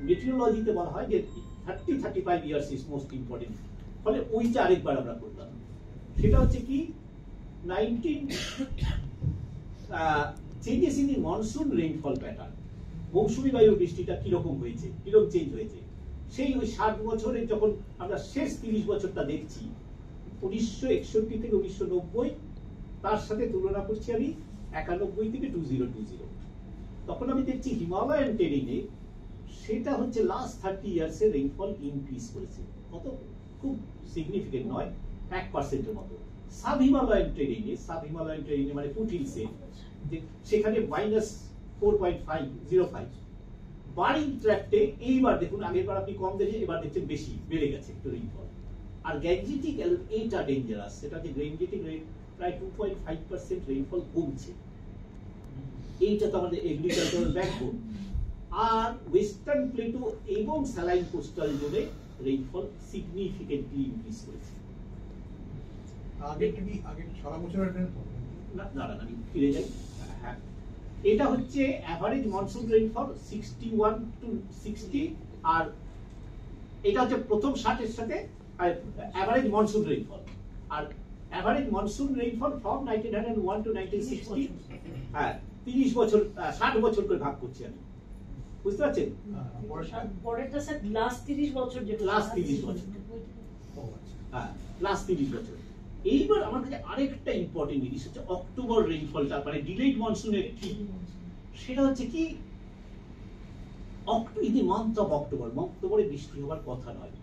মেট্রোলজিতে বলা হয় যে 30-35 ইয়ার্স ইজ মোস্ট ইম্পর্টেন্ট। ফলে ওইটা আরেকবার আমরা করলাম, সেটা হচ্ছে কি 19 changes in the monsoon rainfall pattern, মৌসুমী বায়ুর বৃষ্টিটা কিরকম হয়েছে, কিরকম চেঞ্জ হয়েছে। সেই ওই 60 বছরে যখন আমরা শেষ 30 বছরটা দেখছি, 1961 থেকে 1990, তার সাথে তুলনা করছি আমি 91 থেকে 2020, তখন আমি দেখছি হিমালয়ান টেরেনে সেটা হচ্ছে লাস্ট 30 ইয়ার্স এর রেইনফল ইনক্রিজ করেছে। কত? খুব সিগনিফিকেন্ট নয়, 1%-এর মতো। সাব হিমালয়ান টেরেনে মানে ফুটহিলসে যে সেখানে -4.505। বারিং ট্র্যাক্টে এইবার দেখুন, আগের বার আপনি কম দেখে এবার দেখছেন বেশি বেড়ে গেছে একটু রেইনফল। আর গ্যাঞ্জেটিক এইটা ডেঞ্জারাস, সেটা যে গ্যাঞ্জেটিক প্রায় 2.5% রেইনফল কমছে। এইটা তো আমাদের এগ্রিকালচারাল ব্যাকবোন। আর ওয়েস্টার্ন প্লেটো এবং স্যালাইন কোস্টাল জোনে রেইনফল সিগনিফিকেন্টলি ইনক্রিজ করেছে। আগে সারা বছরের রেইনফল না আমি ফিরে যাই। হ্যাঁ, এটা হচ্ছে অ্যাভারেজ মনসুন রেইনফল 61 to 60, আর এটা হচ্ছে প্রথম 60 এর সাথে অ্যাভারেজ মনসুন রেইনফল। আর average monsoon rainfall from 1901 to 1960, হ্যাঁ 30 বছর 60 বছর করে ভাগ করছি আমি, বুঝতে পারছেন? পরেরটা স্যার লাস্ট 30 বছর, যেটা লাস্ট 30 বছর, হ্যাঁ লাস্ট 30 বছর। এইবার আমার কাছে আরেকটা ইম্পর্টেন্ট জিনিস হচ্ছে অক্টোবর রেইনফলটা, মানে ডিলেড মনসুনের ঠিক। সেটা হচ্ছে কি, in the month of October, অক্টোবরে বৃষ্টি হওয়ার কথা নয়,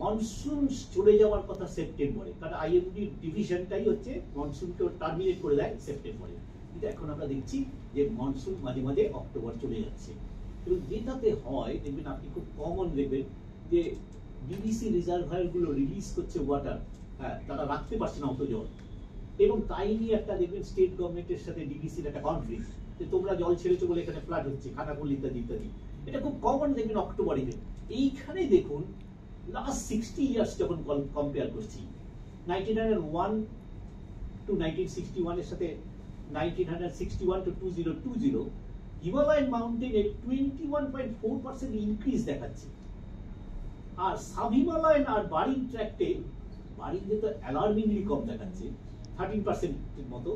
মনসুন চলে যাওয়ার কথা সেপ্টেম্বরে, কারণ আইএমডি ডিভিশনটাই হচ্ছে মনসুনকে টার্মিনেট করে দেয় সেপ্টেম্বরে। কিন্তু এখন আমরা দেখছি যে মনসুন মাঝে মাঝে অক্টোবর চলে যাচ্ছে। এবং যেটাতে হয় দেখবেন আপনি, খুব কমন দেখবেন যে ডিবিসি রিজার্ভায়ার গুলো রিলিজ করছে ওয়াটার, হ্যাঁ তারা রাখতে পারছে না অত জল, এবং তাই নিয়ে একটা দেখবেন স্টেট গভর্নমেন্টের সাথে ডিবিসির একটা কনফ্লিক্ট, যে তোমরা জল ছেড়েছো বলে এখানে ফ্লাড হচ্ছে, খানাকুল ইত্যাদি ইত্যাদি। এটা খুব কমন দেখবেন অক্টোবরে। এইখানে দেখুন লাস্ট 60 ইয়ার্স যখন কম্পেয়ার করছি, 1901 to 1961 এর সাথে 1961 to 2020, হিমালয়ান মাউন্টেনে 21.4% ইনক্রিজ দেখাচ্ছে। আর সাব হিমালয়ান আর বারিং ট্র্যাক্টে, বারিংয়ে তো অ্যালার্মিংলি কম দেখাচ্ছে 13% এর মতো,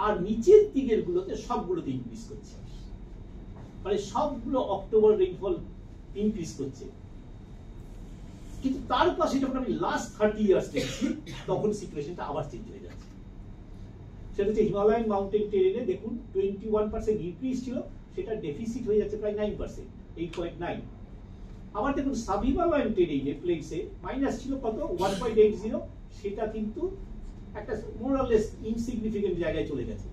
আর নিচের দিকের গুলোতে সবগুলোতে ইনক্রিজ করছে, মানে সবগুলো অক্টোবর রেইনফল ইনক্রিজ করছে। কিন্তু তার পাশে যখন আমি লাস্ট 30 ইয়ার্স দেখছি, তখন সিচুয়েশনটা আবার চেঞ্জ হয়ে যাচ্ছে। সেটা হচ্ছে হিমালয়ান মাউন্টেন টেরেনে দেখুন 21% ইনক্রিজ ছিল, সেটা ডেফিসিট হয়ে যাচ্ছে প্রায় 9%, 8.9। আবার দেখুন সাব হিমালয়ান টেরেনে প্লেসে মাইনাস ছিল কত, 1.80, সেটা কিন্তু একটা মোর অর লেস ইনসিগনিফিকেন্ট জায়গায় চলে গেছে।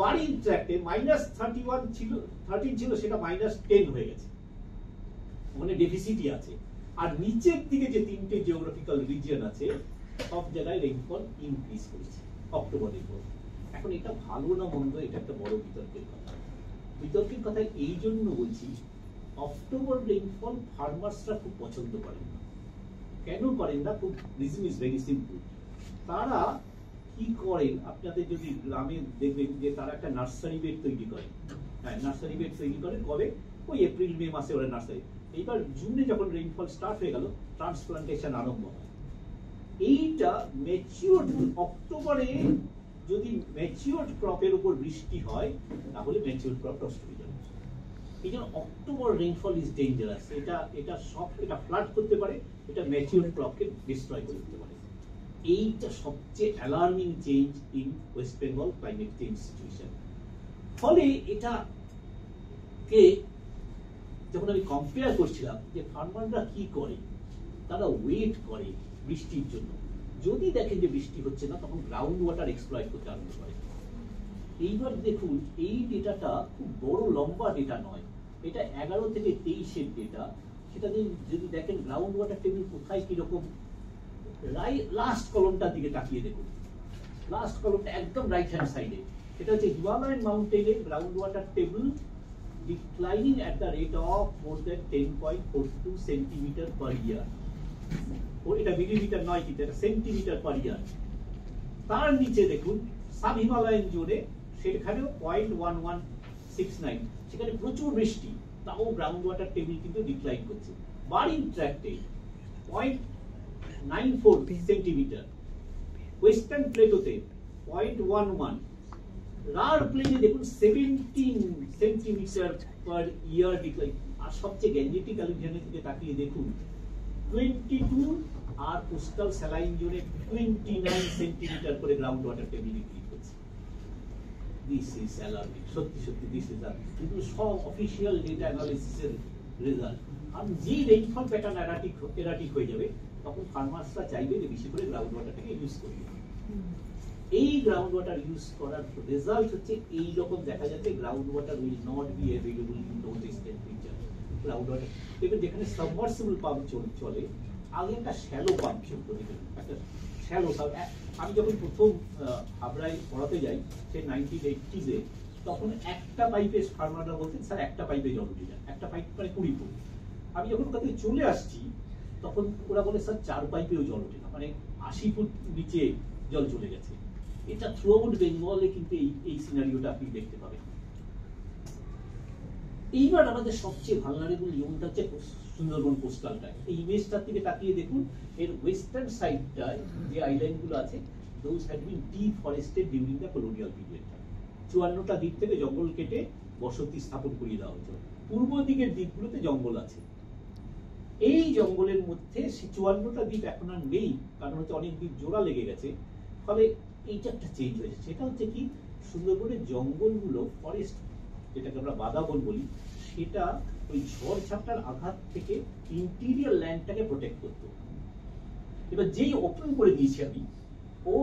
বারিং ট্র্যাক্টে -13 ছিল, সেটা -10 হয়ে গেছে, মানে ডেফিসিটই আছে। আর নিচের দিকে যে তিনটে জিওগ্রাফিক্যাল রিজিয়ন আছে, সব জায়গায় রেইনফল ইনক্রিজ করেছে অক্টোবর রেইনফল। এখন এটা ভালো না মন্দ, এটা একটা বড় বিতর্কের কথা। বিতর্কের কথা এই জন্য বলছি, অক্টোবর রেইনফল ফার্মার্সরা খুব পছন্দ করেন না। কেন করেন না? খুব রিজন ইজ ভেরি সিম্পল। তারা কি করেন, আপনাদের যদি গ্রামে দেখবেন যে তারা একটা নার্সারি বেড তৈরি করেন। হ্যাঁ, নার্সারি বেড তৈরি করেন কবে? ওই এপ্রিল মে মাসে ওরা নার্সারি। এইবার জুনে যখন রেইনফল স্টার্ট হয়ে গেল, ট্রান্সপ্লান্টেশন আরম্ভ হয়। এইটা ম্যাচিউরড অক্টোবরে যদি ম্যাচিউরড ক্রপের উপর বৃষ্টি হয়, তাহলে ম্যাচিউরড ক্রপ নষ্ট হয়ে যাবে। এই জন্য অক্টোবর রেইনফল ইজ ডেঞ্জারাস। এটা ফ্লাড করতে পারে, এটা ম্যাচিউরড ক্রপকে ডিস্ট্রয় করতে পারে। এইটা সবচেয়ে alarming change in West Bengal climate change situation. ফলে এটাকে যখন আমি কম্পেয়ার করছিলাম যে ফার্মাররা কি করে, তারা ওয়েট করে বৃষ্টির জন্য। যদি দেখেন যে বৃষ্টি হচ্ছে না, তখন গ্রাউন্ড ওয়াটার এক্সপ্লয়েট করতে আরম্ভ করে। এইবার দেখুন, এই ডেটাটা খুব বড় লম্বা ডেটা নয়, এটা 11 থেকে 23-এর ডেটা। সেটা যদি দেখেন গ্রাউন্ড ওয়াটার টেবিল কোথায় কিরকম, লাস্ট কলমটার দিকে তাকিয়ে দেখুন, লাস্ট কলমটা একদম রাইট হ্যান্ড সাইডে। এটা হচ্ছে হিমালয়ান মাউন্টেনের ground water table declining at the rate of more than 10.42 centimeter per year. এটা মিলিমিটার নয়, কিন্তু এটা সেন্টিমিটার পার ইয়ার। তার নিচে দেখুন সাব হিমালয়ান জোনে, সেখানেও 0.1169, সেখানে প্রচুর বৃষ্টি, তাও গ্রাউন্ড ওয়াটার টেবিল কিন্তু ডিক্লাইন করছে। বারিং ট্র্যাক্টে 0.94 সেন্টিমিটার, ওয়েস্টার্ন প্লেটোতে 0.11, রার প্লেনে দেখুন 17 সেন্টিমিটার পার ইয়ার ডিক্লাইন। আর সবচেয়ে গ্যাঞ্জেটিক অ্যালুভিয়ানের দিকে তাকিয়ে দেখুন 22, আর কোস্টাল স্যালাইন জোনে 29 সেন্টিমিটার করে গ্রাউন্ড ওয়াটার টেবিল ডিক্রিজ করছে। দিস ইজ অ্যালার্মিং, সত্যি সত্যি দিস ইজ কিন্তু সব অফিসিয়াল ডেটা অ্যানালিসিসের রেজাল্ট। আর যে রেইনফল প্যাটার্ন এরাটিক হয়ে যাবে, তখন ফার্মার্সরা চাইবে যে বেশি করে গ্রাউন্ড ওয়াটারটাকে ইউজ করবে। এই গ্রাউন্ড ওয়াটার ইউজ করার রেজাল্ট হচ্ছে এই রকম দেখা যাচ্ছে ground water will not be available in those temperature. Ground water দেখবেন যেখানে সাবমার্সিবল পাম্প চলে, আগে একটা শ্যালো পাম্প চলতো, একটা শ্যালো। আমি যখন প্রথম হাবড়ায় পড়াতে যাই সেই 1980s-এ, তখন একটা পাইপে ফার্মাররা বলতেন স্যার একটা পাইপে জল উঠে যায়, একটা পাইপ মানে 20 ফুট। আমি যখন ওখান থেকে চলে আসছি তখন ওরা বলে স্যার 4 পাইপেও জল ওঠে না, মানে 80 ফুট নিচে জল চলে গেছে। এটা থ্রু আউট বেঙ্গলে কিন্তু এই সিনারিওটা আপনি দেখতে পাবেন। এইবার আমাদের সবচেয়ে ভালনারেবল জোনটা হচ্ছে সুন্দরবন কোস্টালটা। এই ইমেজটার দিকে তাকিয়ে দেখুন, এর ওয়েস্টার্ন সাইডটায় যে আইল্যান্ড গুলো আছে, those had been deforested during the colonial period. 54টা দ্বীপ থেকে জঙ্গল কেটে বসতি স্থাপন করিয়ে দেওয়া হয়েছে। পূর্ব দিকের দ্বীপগুলোতে জঙ্গল আছে। এই জঙ্গলের মধ্যে 54টা দ্বীপ এখন আর নেই, কারণ হচ্ছে অনেক দ্বীপ জোড়া লেগে গেছে। ফলে এইটা একটা চেঞ্জ হয়েছে। সেটা হচ্ছে কি, সুন্দরবনের জঙ্গলগুলো, ফরেস্ট যেটাকে আমরা বাদাবন বলি, সেটা ওই ঝড় ঝাপটার আঘাত থেকে ইন্টিরিয়ার ল্যান্ডটাকে প্রোটেক্ট করতো। এবার যেই ওপেন করে দিয়েছি আমি, ও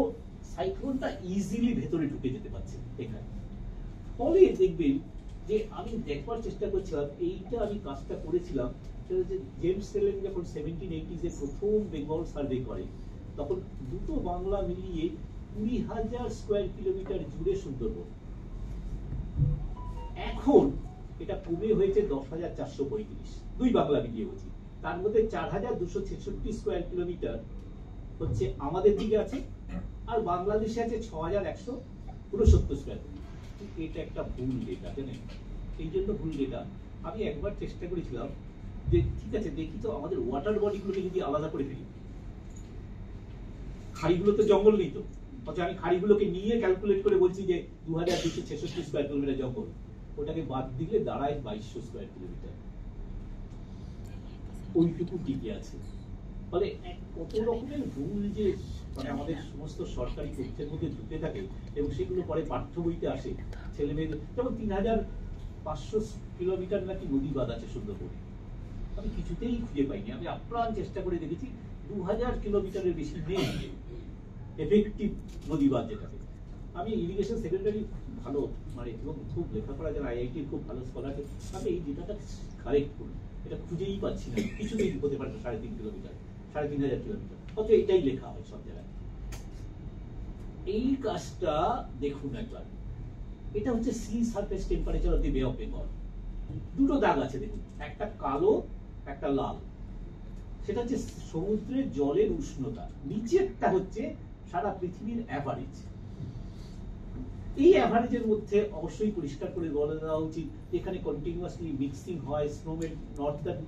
সাইক্লোনটা ইজিলি ভেতরে ঢুকে যেতে পারছে এখানে। ফলে দেখবেন যে আমি দেখবার চেষ্টা করছিলাম, এইটা আমি কাজটা করেছিলাম সেটা হচ্ছে জেমস সেলেন যখন 1780s-এ প্রথম বেঙ্গল সার্ভে করে, তখন দুটো বাংলা মিলিয়ে 20,000 স্কোয়ার কিলোমিটার জুড়ে সুন্দরবন। এখন এটা কমে হয়েছে 10,435, দুই বাংলা মিলিয়ে বলছি। তার মধ্যে 4,266 স্কোয়ার কিলোমিটার হচ্ছে আমাদের দিকে আছে, আর বাংলাদেশে আছে 6,169 স্কোয়ার কিলোমিটার। এটা একটা ভুল ডেটা, জানেন? এই জন্য ভুল ডেটা। আমি একবার চেষ্টা করেছিলাম যে ঠিক আছে দেখি তো আমাদের ওয়াটার বডিগুলোকে যদি আলাদা করে ফেলি। খাড়িগুলো তো জঙ্গল নেই তো, অথচ আমি খাড়িগুলোকে নিয়ে ক্যালকুলেট করে বলছি যে 2,266 স্কোয়ার কিলোমিটার জঙ্গল, ওটাকে বাদ দিলে দাঁড়ায় 2,200 স্কোয়ার কিলোমিটার। ওইটুকু টিকে আছে। ফলে কত রকমের ভুল যে মানে আমাদের সমস্ত সরকারি তথ্যের মধ্যে ঢুকে থাকে, এবং সেগুলো পরে পাঠ্য বইতে আসে ছেলে মেয়েদের। যেমন 3,500 কিলোমিটার নাকি নদী বাঁধ আছে সুন্দরবনে, আমি কিছুতেই খুঁজে পাইনি। আমি আপ্রাণ চেষ্টা করে দেখেছি 2,000 কিলোমিটারের বেশি নেই এফেক্টিভ নদী বাঁধ যেটাকে। আমি ইরিগেশন সেক্রেটারি ভালো মানে এবং খুব লেখাপড়া যারা আইআইটির খুব ভালো স্কলার, আমি এই ডেটাটা কারেক্ট করি, এটা খুঁজেই পাচ্ছি না। কিছুতেই হতে পারে 3.5 কিলোমিটার, 3,500 কিলোমিটার, অথচ এটাই লেখা হয় সব জায়গায়। এই কাজটা দেখুন একবার, এটা হচ্ছে sea surface temperature of the Bay of Bengal. দুটো দাগ আছে দেখুন, একটা কালো একটা লাল। সেটা হচ্ছে সমুদ্রের জলের উষ্ণতা, নিচেরটা হচ্ছে সারা পৃথিবীর অ্যাভারেজ। এই অ্যাভারেজের মধ্যে অবশ্যই পরিষ্কার করে বলে দেওয়া উচিত এখানে কন্টিনিউয়াসলি মিক্সিং হয়, স্নোমেল নর্দার্ন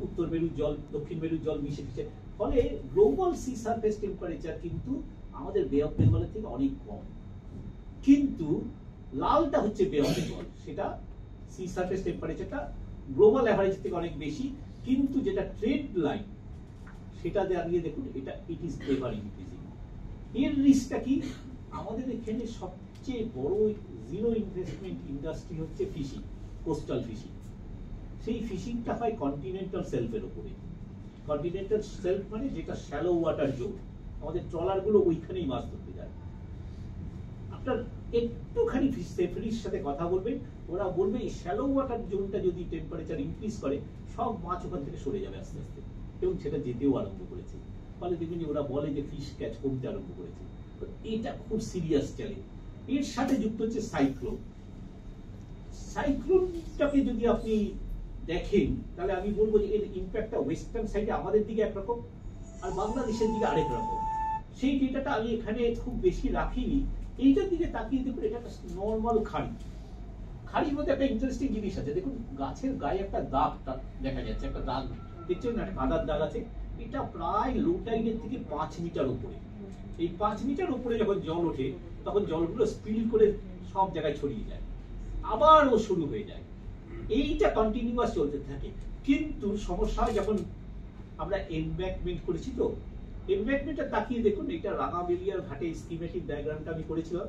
উত্তর মেরুর জল দক্ষিণ মেরুর জল মিশে মিশে। ফলে গ্লোবাল সি সারফেস টেম্পারেচার কিন্তু আমাদের বে অফ বেঙ্গলের থেকে অনেক কম। কিন্তু লালটা হচ্ছে বে অফ বেঙ্গল, সেটা সি সারফেস টেম্পারেচারটা গ্লোবাল অ্যাভারেজ থেকে অনেক বেশি, কিন্তু যেটা ট্রেড লাইন সেটা দাঁড়িয়ে দেখুন এটা ইট ইজ এভার ইনক্রিজিং। এর রিস্কটা কি? আমাদের এখানে সবচেয়ে বড় জিরো ইনভেস্টমেন্ট ইন্ডাস্ট্রি হচ্ছে ফিশিং, কোস্টাল ফিশিং। সেই ফিশিংটা হয় কন্টিনেন্টাল সেলফের উপরে। কন্টিনেন্টাল সেলফ মানে যেটা শ্যালো ওয়াটার জোন, আমাদের ট্রলারগুলো ওইখানেই মাছ ধরতে যায়। আপনার একটুখানি সেফারির সাথে কথা বলবেন, ওরা বলবে এই শ্যালো ওয়াটার জোনটা যদি টেম্পারেচার ইনক্রিজ করে সব মাছ ওখান থেকে সরে যাবে আস্তে আস্তে, এবং সেটা যেতেও আরম্ভ করেছে। ফলে দেখবেন যে ওরা বলে যে ফিশ ক্যাচ কমতে আরম্ভ করেছে। তো এটা খুব সিরিয়াস চ্যালেঞ্জ। এর সাথে যুক্ত হচ্ছে সাইক্লোন। সাইক্লোনটাকে যদি আপনি দেখেন তাহলে আমি বলবো যে এর ইম্প্যাক্টটা ওয়েস্টার্ন সাইডে আমাদের দিকে একরকম, আর বাংলাদেশের দিকে আরেক রকম। সেই ডেটাটা আমি এখানে খুব বেশি রাখিনি। এইটার দিকে তাকিয়ে দেখুন, এটা একটা নর্মাল খাড়ি। খাড়ির মধ্যে একটা ইন্টারেস্টিং জিনিস আছে, দেখুন গাছের গায়ে একটা দাগ দেখা যাচ্ছে, একটা দাগ দেখছেন না, একটা কাদার দাগ আছে। এটা প্রায় লো টাইডের থেকে 5 মিটার উপরে। এই 5 মিটার উপরে যখন জল ওঠে তখন জলগুলো স্পিল করে সব জায়গায় ছড়িয়ে যায়, আবার ও শুরু হয়ে যায়। এইটা কন্টিনিউয়াস চলতে থাকে। কিন্তু সমস্যা হয় যখন আমরা এমব্যাঙ্কমেন্ট করেছি, তো এমব্যাঙ্কমেন্টটা তাকিয়ে দেখুন, এটা রাঙাবেলিয়ার ঘাটে স্কিমেটিক ডায়াগ্রামটা আমি করেছিলাম,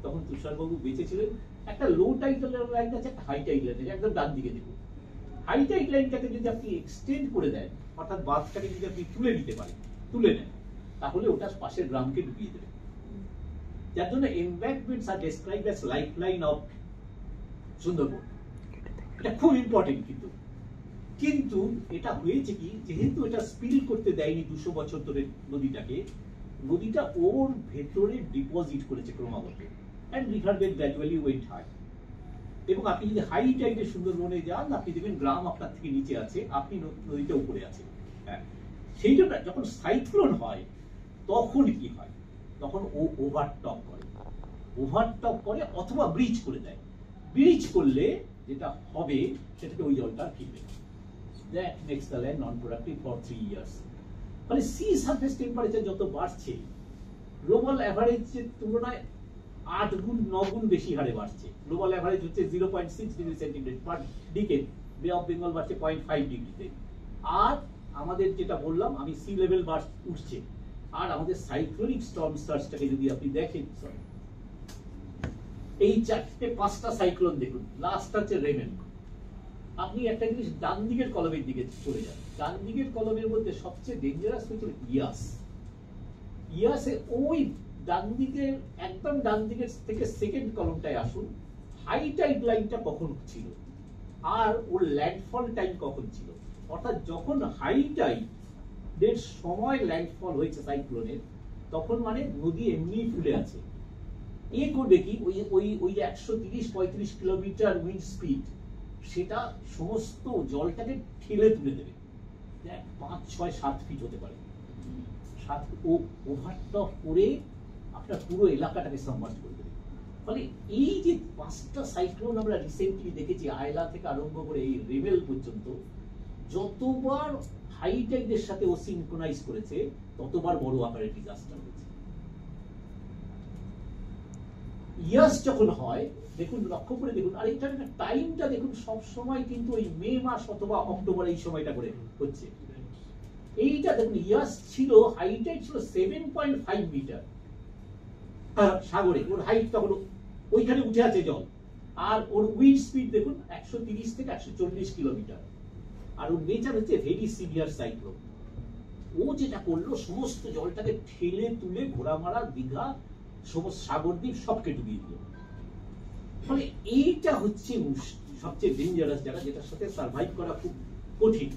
তখন তুষারবাবু বেঁচে ছিলেন। একটা লো টাইডাল লাইন আছে, একটা হাই টাইড লাইন আছে, একদম ডান দিকে দেখুন। হাই টাইড লাইনটাকে যদি আপনি এক্সটেন্ড করে দেন, অর্থাৎ বাঁধটাকে যদি আপনি তুলে নিতে পারেন, তুলে নেন, তাহলে ওটা পাশের গ্রামকে ডুবিয়ে দেবে। যার জন্য embankments are described as lifeline of Sundarban. এটা খুব ইম্পর্টেন্ট কিন্তু এটা হয়েছে কি, যেহেতু এটা স্পিল করতে দেয়নি 200 বছর ধরে নদীটা ওর ভেতরে ডিপোজিট করেছে ক্রমাগত, and river bed gradually went high। এবং আপনি যদি হাই টাইডে সুন্দরবনে যান, আপনি দেখবেন গ্রাম আপনার থেকে নিচে আছে, আপনি নদীটা উপরে আছে। হ্যাঁ, সেই জন্য যখন সাইক্লোন হয় তখন কি হয়, তখন ও ওভারটপ করে অথবা ব্রিজ করে দেয়। ব্রিজ করলে যেটা হবে সেটাকে ওই জলটা ফিরবে, that makes the land non-productive for 3 years। মানে সি সারফেস টেম্পারেচার যত বাড়ছে, গ্লোবাল অ্যাভারেজের তুলনায় 8 গুণ 9 গুণ বেশি হারে বাড়ছে। গ্লোবাল অ্যাভারেজ হচ্ছে 0.6 ডিগ্রি সেন্টিগ্রেড পার ডিকেড, বে অফ বেঙ্গল বাড়ছে 0.5 ডিগ্রিতে। আর আমাদের যেটা বললাম আমি, সি লেভেল উঠছে। আর আমাদের সাইক্লোনিক স্টর্ম সার্জটাকে যদি আপনি দেখেন, এই 4-5টা সাইক্লোন দেখুন, লাস্ট হচ্ছে রেমেন। আপনি একটা জিনিস ডান দিকের কলমের দিকে চলে যান, ডান দিকের কলমের মধ্যে সবচেয়ে ডেঞ্জারাস হচ্ছে ইয়াসে ওই ডান দিকের একদম ডান দিকের থেকে সেকেন্ড কলমটায় আসুন, হাই টাইড লাইনটা কখন ছিল আর ওর ল্যান্ডফল টাইম কখন ছিল। অর্থাৎ যখন হাই টাইডের সময় ল্যান্ডফল হয়েছে সাইক্লোনের, তখন মানে নদী এমনি ফুলে আছে। এ করবে কি, ওই 130-35 কিলোমিটার উইন্ড স্পিড, সেটা সমস্ত জলটাকে ঠেলে তুলে দেবে, 5, 6, 7 ফিট হতে পারে। ও ওভারটপ করে আপনার পুরো এলাকাটাকে সাবমার্জ করে দেবে। ফলে এই যে 5টা সাইক্লোন আমরা রিসেন্টলি দেখেছি, আয়লা থেকে আরম্ভ করে এই রেবেল পর্যন্ত, যতবার হাই টাইডের সাথে ও সিনক্রোনাইজ করেছে, ততবার বড় আকারের ডিজাস্টার হয়েছে। ইয়াস যখন হয়, দেখুন লক্ষ্য করে দেখুন, আর এটার টাইমটা দেখুন, সব সময় কিন্তু ওই মে মাস অথবা অক্টোবর এই সময়টা করে হচ্ছে। এইটা দেখুন, ইয়াস ছিল, হাই টাইড ছিল 7.5 মিটার সাগরে, ওর হাইট তখন ওইখানে উঠে আছে জল। আর ওর উইন্ড স্পিড দেখুন 130 থেকে 140 কিলোমিটার। আর ওর নেচার হচ্ছে ভেরি সিভিয়ার সাইক্লোন। ও যেটা করলো, সমস্ত জলটাকে ঠেলে তুলে ঘোড়ামারা, দীঘা, সমস্ত সাগরদ্বীপ সবকে ডুবিয়ে দিল। ফলে এইটা হচ্ছে সবচেয়ে ডেঞ্জারাস জায়গা, যেটার সাথে সার্ভাইভ করা খুব কঠিন।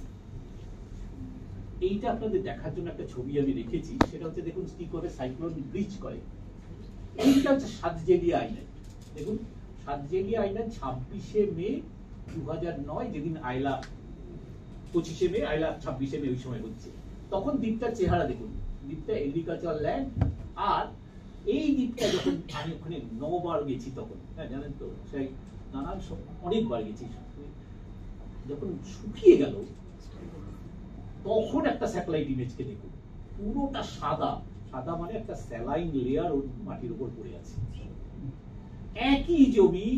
এইটা আপনাদের দেখার জন্য একটা ছবি আমি রেখেছি, সেটা হচ্ছে দেখুন কি করে সাইক্লোন ব্রিজ করে। এইটা হচ্ছে সাতজেলিয়া আইল্যান্ড। দেখুন সাতজেলিয়া আইল্যান্ড 26শে মে 2009, যেদিন আয়লা 25শে মে, আয়লা 26শে মে, ওই সময় হচ্ছে। তখন দ্বীপটার চেহারা দেখুন, দ্বীপটা এগ্রিকালচার ল্যান্ড। আর এই দ্বীপটা যখন আমি ওখানে 9 বার গেছি তখন, হ্যাঁ জানেন তো, সেই নানান অনেকবার গেছি, যখন শুকিয়ে গেল তখন একটা স্যাটেলাইট ইমেজকে দেখুন, পুরোটা সাদা মানে একটা স্যালাইন লেয়ার ওর মাটির উপর পড়ে আছে। একই জমি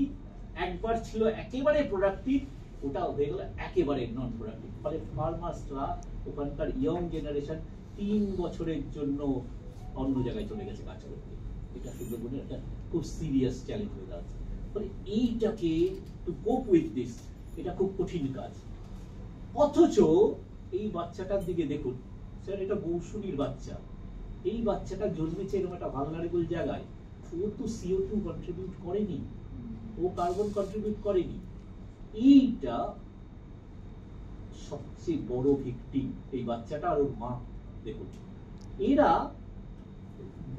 একবার ছিল একেবারে প্রোডাক্টিভ, ওটা হয়ে গেল একেবারে নন প্রোডাক্টিভ। ফলে ফার্মার্সরা, ওখানকার ইয়ং জেনারেশন 3 বছরের জন্য অন্য জায়গায় চলে গেছে কাজ করতে। এটা সুন্দরবনের একটা খুব সিরিয়াস চ্যালেঞ্জ হয়ে যাচ্ছে। ফলে এইটাকে টু কোপ উইথ দিস, এটা খুব কঠিন কাজ। অথচ এই বাচ্চাটার দিকে দেখুন স্যার, এটা মৌসুমীর বাচ্চা। এই বাচ্চাটা জন্মেছে এরকম একটা ভালনারেবল জায়গায়। ও তো CO2 কন্ট্রিবিউট করেনি, ও কার্বন কন্ট্রিবিউট করেনি। এইটা সবচেয়ে বড় ভিকটিম, এই বাচ্চাটা আর ওর মা। দেখুন এরা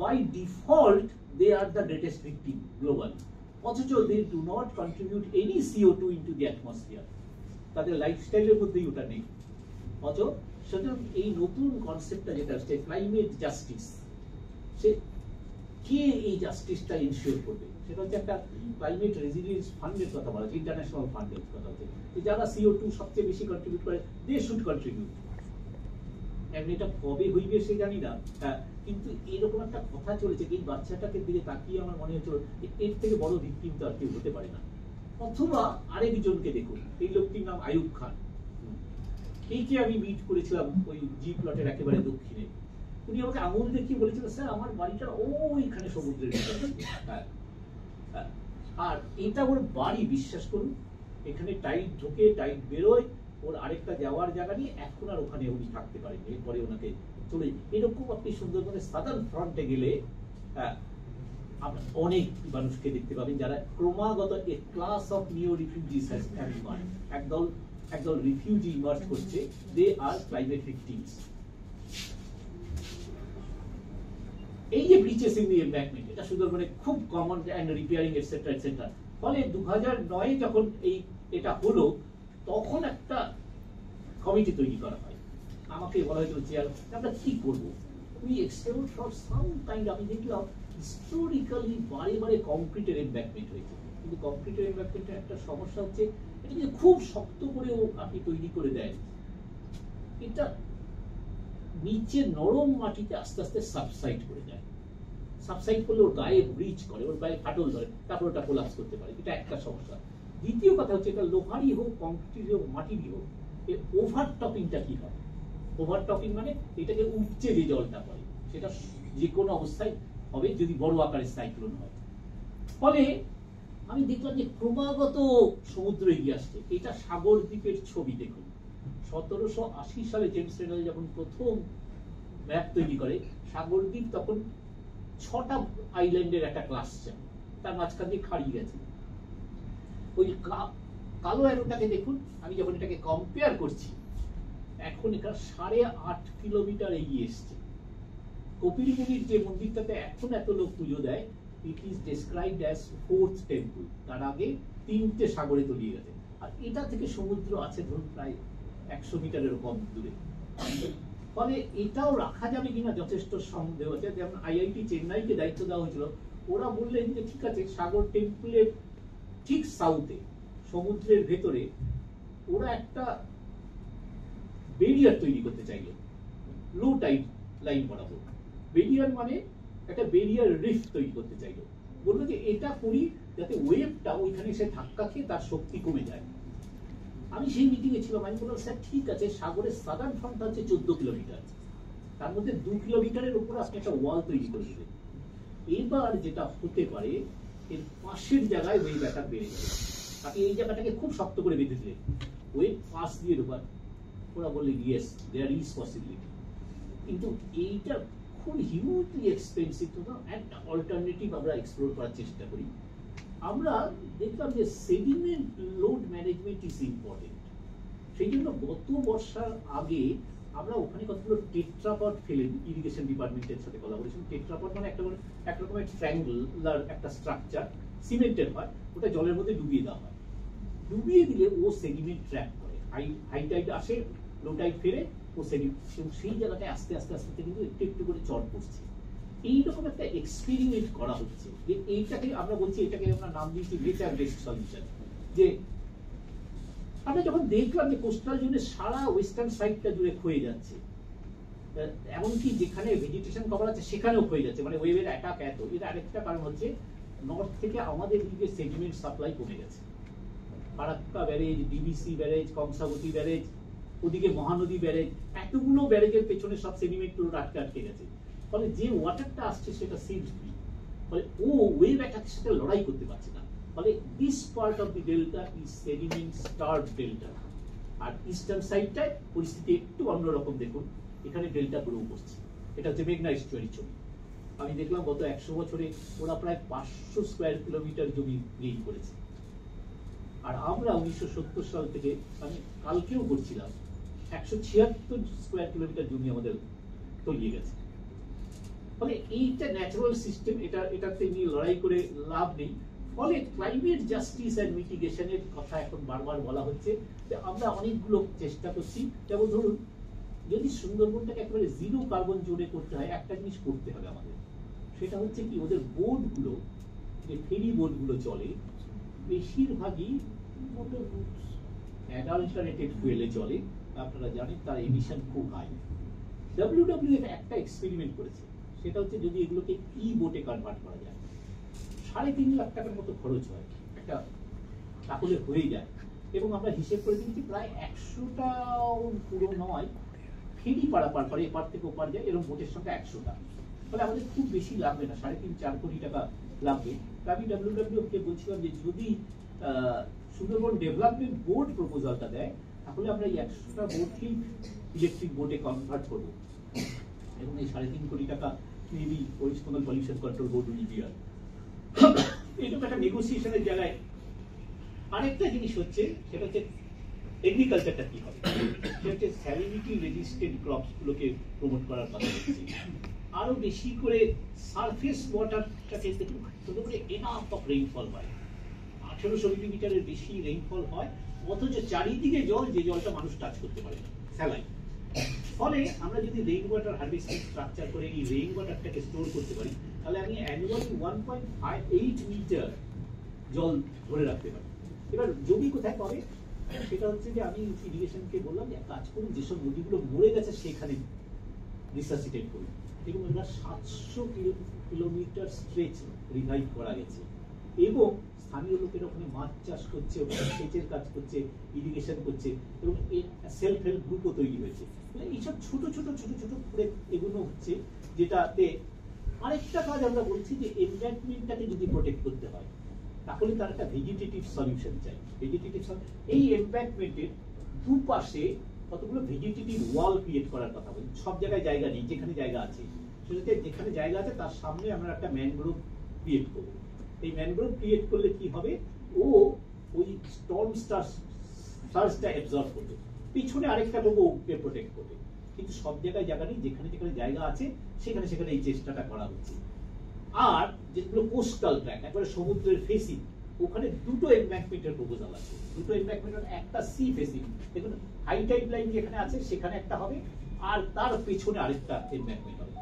by default they are the greatest victim globally, অথচ they do not contribute any CO2 into the atmosphere. তাদের লাইফস্টাইলের মধ্যেই ওটা নেই। অথচ সুতরাং এই নতুন কনসেপ্টটা যেটা হচ্ছে ক্লাইমেট জাস্টিস, সে কে এই জাস্টিসটা ইনশিওর করবে? সেটা হচ্ছে একটা ক্লাইমেট রেজিলিয়েন্স ফান্ডের কথা বলা হচ্ছে, ইন্টারন্যাশনাল ফান্ডের কথা হচ্ছে, যারা CO2 সবচেয়ে বেশি কন্ট্রিবিউট করে, দে শুড কন্ট্রিবিউট। এমনি এটা কবে হইবে সে জানি না, কিন্তু এরকম একটা কথা চলেছে, এই বাচ্চাটাকে দিকে তাকিয়ে আমার মনে হচ্ছে এর থেকে বড় ভিকটিম তো আর কেউ হতে পারে না। অথবা আরেকজনকে দেখুন, এই লোকটির নাম আয়ুব খান। এইকে আমি মিট করেছিলাম ওই জি প্লটের একেবারে দক্ষিণে। উনি আমাকে আঙুল দেখিয়ে বলেছিল, স্যার আমার বাড়িটা ওইখানে সমুদ্রের ভিতরে। আর এটা ওর বাড়ি, বিশ্বাস করুন, এখানে টাইট ঢোকে টাইট বেরোয়, ওর আরেকটা যাওয়ার জায়গা নিয়ে এখন আর ওখানে উনি থাকতে পারেন, এরপরে ওনাকে চলে। এরকম আপনি সুন্দরবনের সাদার্ন ফ্রন্টে গেলে আপনার অনেক মানুষকে দেখতে পাবেন যারা ক্রমাগত এ ক্লাস অফ নিও রিফিউজিস হ্যাজ ইমার্জ, একদল রিফিউজি ইমার্জ করছে, দে আর ক্লাইমেট ভিকটিমস। এই যে ব্রিচেস ইন দি এমব্যাঙ্কমেন্ট, এটা সুন্দরবনে খুব common and repairing etcetera etcetera. ফলে 2009 যখন এটা হলো, তখন একটা কমিটি তৈরি করা হয়। আমাকে বলা হয়েছিল চেয়ার, আমরা কি করবো, we explore for some kind. আমি দেখলাম হিস্টোরিক্যালি বারে বারে কংক্রিটের এমব্যাঙ্কমেন্ট হয়েছে, কিন্তু কংক্রিটের এমব্যাঙ্কমেন্টের একটা সমস্যা হচ্ছে এটা যদি খুব শক্ত করেও আপনি তৈরি করে দেন, এটা নিচে নরম মাটিতে আস্তে আস্তে সাবসাইড করে যায়। সাবসাইড করলে ওর গায়ে ব্রিচ করে, ওর গায়ে ফাটল ধরে, তারপর ওটা কোলাপস করতে পারে। এটা একটা সমস্যা। দ্বিতীয় কথা হচ্ছে, এটা লোহারই হোক, কংক্রিটেরই হোক, মাটিরই হোক, এর ওভারটপিংটা কি হয়? ওভারটপিং মানে এটাকে উপচে যে জলটা পড়ে, সেটা যে কোনো অবস্থায় হবে যদি বড় আকারের সাইক্লোন হয়। ফলে আমি দেখলাম যে ক্রমাগত সমুদ্র এগিয়ে আসছে। এটা সাগর দ্বীপের ছবি দেখুন। 1780 সালে জেমস রেনাল যখন প্রথম ম্যাপ তৈরি করে, সাগরদ্বীপ তখন 6টা আইল্যান্ডের একটা ক্লাস ছিল, তার মাঝখান দিয়ে খাড়িয়ে গেছে। ওই কালো অ্যারোটাকে দেখুন, আমি যখন এটাকে কম্পেয়ার করছি, এখন এটা 8.5 কিলোমিটার এগিয়ে এসছে। কপিল মুনির যে মন্দিরটাতে এখন এত লোক পুজো দেয়, it is described as 4th temple. তার আগে 3টে সাগরে তলিয়ে গেছে। আর এটা থেকে সমুদ্র আছে ধরুন প্রায় 100 মিটারেরও কম দূরে। ফলে এটাও রাখা যাবে কিনা যথেষ্ট সন্দেহ আছে। যেমন আইআইটি চেন্নাইকে দায়িত্ব দেওয়া হয়েছিল, ওরা বললেন যে ঠিক আছে, সাগর টেম্পলের ঠিক সাউথে সমুদ্রের ভেতরে ওরা একটা বেরিয়ার তৈরি করতে চাইলো, লো টাইড লাইন বরাবর। বেরিয়ার মানে একটা বেরিয়ার রিফ তৈরি করতে চাইলো। বললো যে এটা করি যাতে ওয়েভটা ওইখানে এসে ধাক্কা খেয়ে তার শক্তি কমে যায়। আমি সেই মিটিং এ ছিলাম। আমি বললাম, স্যার ঠিক আছে, সাগরের সাদার্ন ফ্রন্ট হচ্ছে 14 কিলোমিটার, তার মধ্যে 2 কিলোমিটারের উপর আপনি একটা ওয়াল তৈরি করে দেবেন। এবার যেটা হতে পারে, এর পাশের জায়গায় ওয়েভ অ্যাটাক বেড়ে যাবে। আপনি এই জায়গাটাকে খুব শক্ত করে বেঁধে দিলেন, ওয়েভ পাশ দিয়ে ঢোকার। ওরা বললেন ইয়েস, দেয়ার ইজ পসিবিলিটি। কিন্তু এইটা খুব হিউজলি এক্সপেন্সিভ, তো একটা অল্টারনেটিভ আমরা এক্সপ্লোর করার চেষ্টা করি। আমরা দেখলাম যে sediment load management is important. সেই জন্য গত বর্ষার আগে আমরা ওখানে কতগুলো টেট্রাপড ফেলেন, ইরিগেশন ডিপার্টমেন্টের সাথে কথা বলেছিলাম। টেট্রাপড মানে একটা রকমের ট্রায়াঙ্গুলার একটা স্ট্রাকচার, সিমেন্টের হয়, ওটা জলের মধ্যে ডুবিয়ে দেওয়া হয়। ডুবিয়ে দিলে ও সেডিমেন্ট ট্র্যাপ করে, হাই টাইড আসে, লো টাইড ফেরে, ও সেডিমেন্ট সেই জায়গাটায় আস্তে আস্তে আস্তে কিন্তু একটু একটু করে চট পড়ছে। এইরকম একটা এক্সপেরিমেন্ট করা হচ্ছে, যে এইটাকে আমরা বলছি, এটাকে আমরা নাম দিয়েছি নেচার বেসড সলিউশন। যে আমরা যখন দেখলাম যে কোস্টাল জোনের সারা ওয়েস্টার্ন সাইডটা জুড়ে ক্ষয়ে যাচ্ছে, এমনকি যেখানে ভেজিটেশন কভার আছে সেখানেও ক্ষয়ে যাচ্ছে, মানে ওয়েভের অ্যাটাক এত। এর আরেকটা কারণ হচ্ছে নর্থ থেকে আমাদের দিকে সেডিমেন্ট সাপ্লাই কমে গেছে। Farakka barrage, DBC barrage, Kangsabati barrage, ওদিকে মহানদী ব্যারেজ, এতগুলো ব্যারেজের পেছনে সব সেডিমেন্ট গুলো আটকে গেছে। ফলে যে ওয়াটারটা আসছে সেটা সিড ফ্রি, ফলে ও ওয়েভ অ্যাটাকের সাথে লড়াই করতে পারছে না। ফলে this part of the delta is sediment starve delta. আর ইস্টার্ন সাইডটায় পরিস্থিতি একটু অন্যরকম। দেখুন এখানে ডেল্টা গ্রো করছে, এটা হচ্ছে মেঘনা ইস্টুয়ারি ছবি। আমি দেখলাম গত 100 বছরে ওরা প্রায় 500 স্কোয়ার কিলোমিটার জমি গেইন করেছে। আর আমরা 1970 সাল থেকে, আমি কালকেও করছিলাম, 176 স্কোয়ার কিলোমিটার জমি আমাদের তলিয়ে গেছে। ফলে এইটা ন্যাচারাল সিস্টেম, এটাতে নিয়ে লড়াই করে লাভ নেই। ফলে ক্লাইমেট জাস্টিস অ্যান্ড মিটিগেশনের কথা এখন বারবার বলা হচ্ছে, যে আমরা অনেকগুলো চেষ্টা করছি। যেমন ধরুন, যদি সুন্দরবনটাকে একেবারে 0 কার্বন জোনে করতে হয়, একটা জিনিস করতে হবে আমাদের, সেটা হচ্ছে কি, ওদের বোটগুলো, যে ফেরি বোটগুলো চলে, বেশিরভাগই অ্যাডাল্টারেটেড ফুয়েলে চলে। আপনারা জানেন তার এমিশন খুব হাই। WWF একটা এক্সপেরিমেন্ট করেছে, সেটা হচ্ছে যদি এগুলোকে ই বোটে কনভার্ট করা যায়, 3.5 লাখ টাকার মতো খরচ হয় একটা, তাহলে হয়ে যায়। এবং আমরা হিসেব করে দিচ্ছি প্রায় 100টাও পুরো নয়, ফেরি পারাপার করে, এপার থেকে ওপার যায়, এরকম বোটের সংখ্যা 100টা। ফলে আমাদের খুব বেশি লাগবে না, 3.5-4 কোটি টাকা লাগবে। আমি WWF কে বলছিলাম যে যদি সুন্দরবন ডেভেলপমেন্ট বোর্ড প্রপোজালটা দেয়, তাহলে আমরা এই 100টা বোটকেই ইলেকট্রিক বোটে কনভার্ট করবো, এবং এই 3.5 কোটি টাকা maybe West Bengal pollution control board will bear. এরকম একটা নেগোসিয়েশনের জায়গায় আরেকটা জিনিস হচ্ছে, সেটা হচ্ছে এগ্রিকালচারটা কি হবে, সেটা হচ্ছে স্যালিনিটি রেজিস্ট্যান্ট ক্রপস গুলোকে প্রমোট করার কথা হচ্ছে। আরো বেশি করে সারফেস ওয়াটারটাকে দেখুন, ছোট করে এনাফ অফ রেইনফল হয়, 1800 মিলিমিটারের বেশি রেইনফল হয়, অথচ চারিদিকে জল, যে জলটা মানুষ টাচ করতে পারে না, স্যালাইন। ফলে আমরা যদি রেইন ওয়াটার হারভেস্টিং স্ট্রাকচার করে এই রেইন ওয়াটারটাকে স্টোর করতে পারি, তাহলে আমি অ্যানুয়ালি 1.58 মিটার জল ধরে রাখতে পারি। এবার জমি কোথায় পাবে, সেটা হচ্ছে যে আমি ইরিগেশনকে বললাম যে কাজ করুন, যেসব নদীগুলো মরে গেছে সেখানে রিসাসিটেট করুন, এবং আমরা 700 কিলোমিটার স্ট্রেচ রিভাইভ করা গেছে, এবং স্থানীয় লোকেরা ওখানে মাছ চাষ করছে, ওখানে সেচের কাজ করছে, ইরিগেশন করছে, এবং সেলফ হেল্প গ্রুপও তৈরি হয়েছে। এইসব ছোট ছোট ছোট ছোট করে এগুলো হচ্ছে, যেটাতে আরেকটা কাজ আমরা বলছি যে এনভায়রনমেন্টটাকে যদি প্রোটেক্ট করতে হয়, তাহলে তার একটা ভেজিটেটিভ সলিউশন চাই। ভেজিটেটিভ এই এনভায়রনমেন্টের দুপাশে কতগুলো ভেজিটেটিভ ওয়াল ক্রিয়েট করার কথা বলি। সব জায়গায় জায়গা নেই, যেখানে জায়গা আছে সেটাতে, যেখানে জায়গা আছে তার সামনে আমরা একটা ম্যানগ্রোভ ক্রিয়েট করবো। এই ম্যানগ্রোভ ক্রিয়েট করলে কি হবে, ও ওই স্টর্ম সার্জটা অ্যাবজর্ব করবে, পিছনে আরেকটা করবো ওকে প্রোটেক্ট করবে। কিন্তু সব জায়গায় জায়গা নেই, যেখানে যেখানে জায়গা আছে সেখানে সেখানে এই চেষ্টাটা করা হচ্ছে। আর যেগুলো কোস্টাল ট্র্যাক, একবারে সমুদ্রের ফেসিং, ওখানে দুটো এমব্যাঙ্কমেন্টের প্রপোজাল আছে। দুটো এমব্যাঙ্কমেন্ট, একটা সি ফেসিং, দেখুন হাই টাইড লাইন যেখানে আছে সেখানে একটা হবে, আর তার পেছনে আরেকটা এমব্যাঙ্কমেন্ট হবে,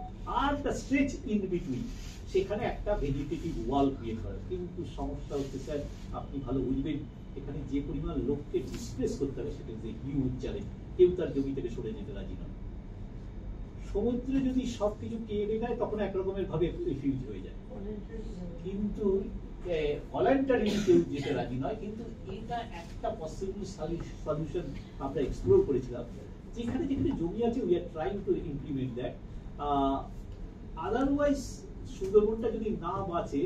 are the stretch in between সেখানে একটা ভেজিটেটিভ ওয়াল ক্রিয়েট করা। কিন্তু সমস্যা হচ্ছে স্যার, আপনি ভালো বুঝবেন, এখানে যে পরিমাণ লোককে ডিসপ্লেস করতে হবে সেটা যে হিউজ চ্যালেঞ্জ, কেউ তার জমি থেকে সরে যেতে রাজি নয়। সমুদ্রে যদি সবকিছু কেড়ে নেয় তখন একরকমের ভাবে রিফিউজ হয়ে যায়, কিন্তু ভলান্টারি কেউ যেতে রাজি নয়। কিন্তু এটা একটা পসিবল সলিউশন আমরা এক্সপ্লোর করেছিলাম, যেখানে যেখানে জমি আছে we are trying to implement that. Otherwise সুন্দরবনটা যদি না বাঁচে,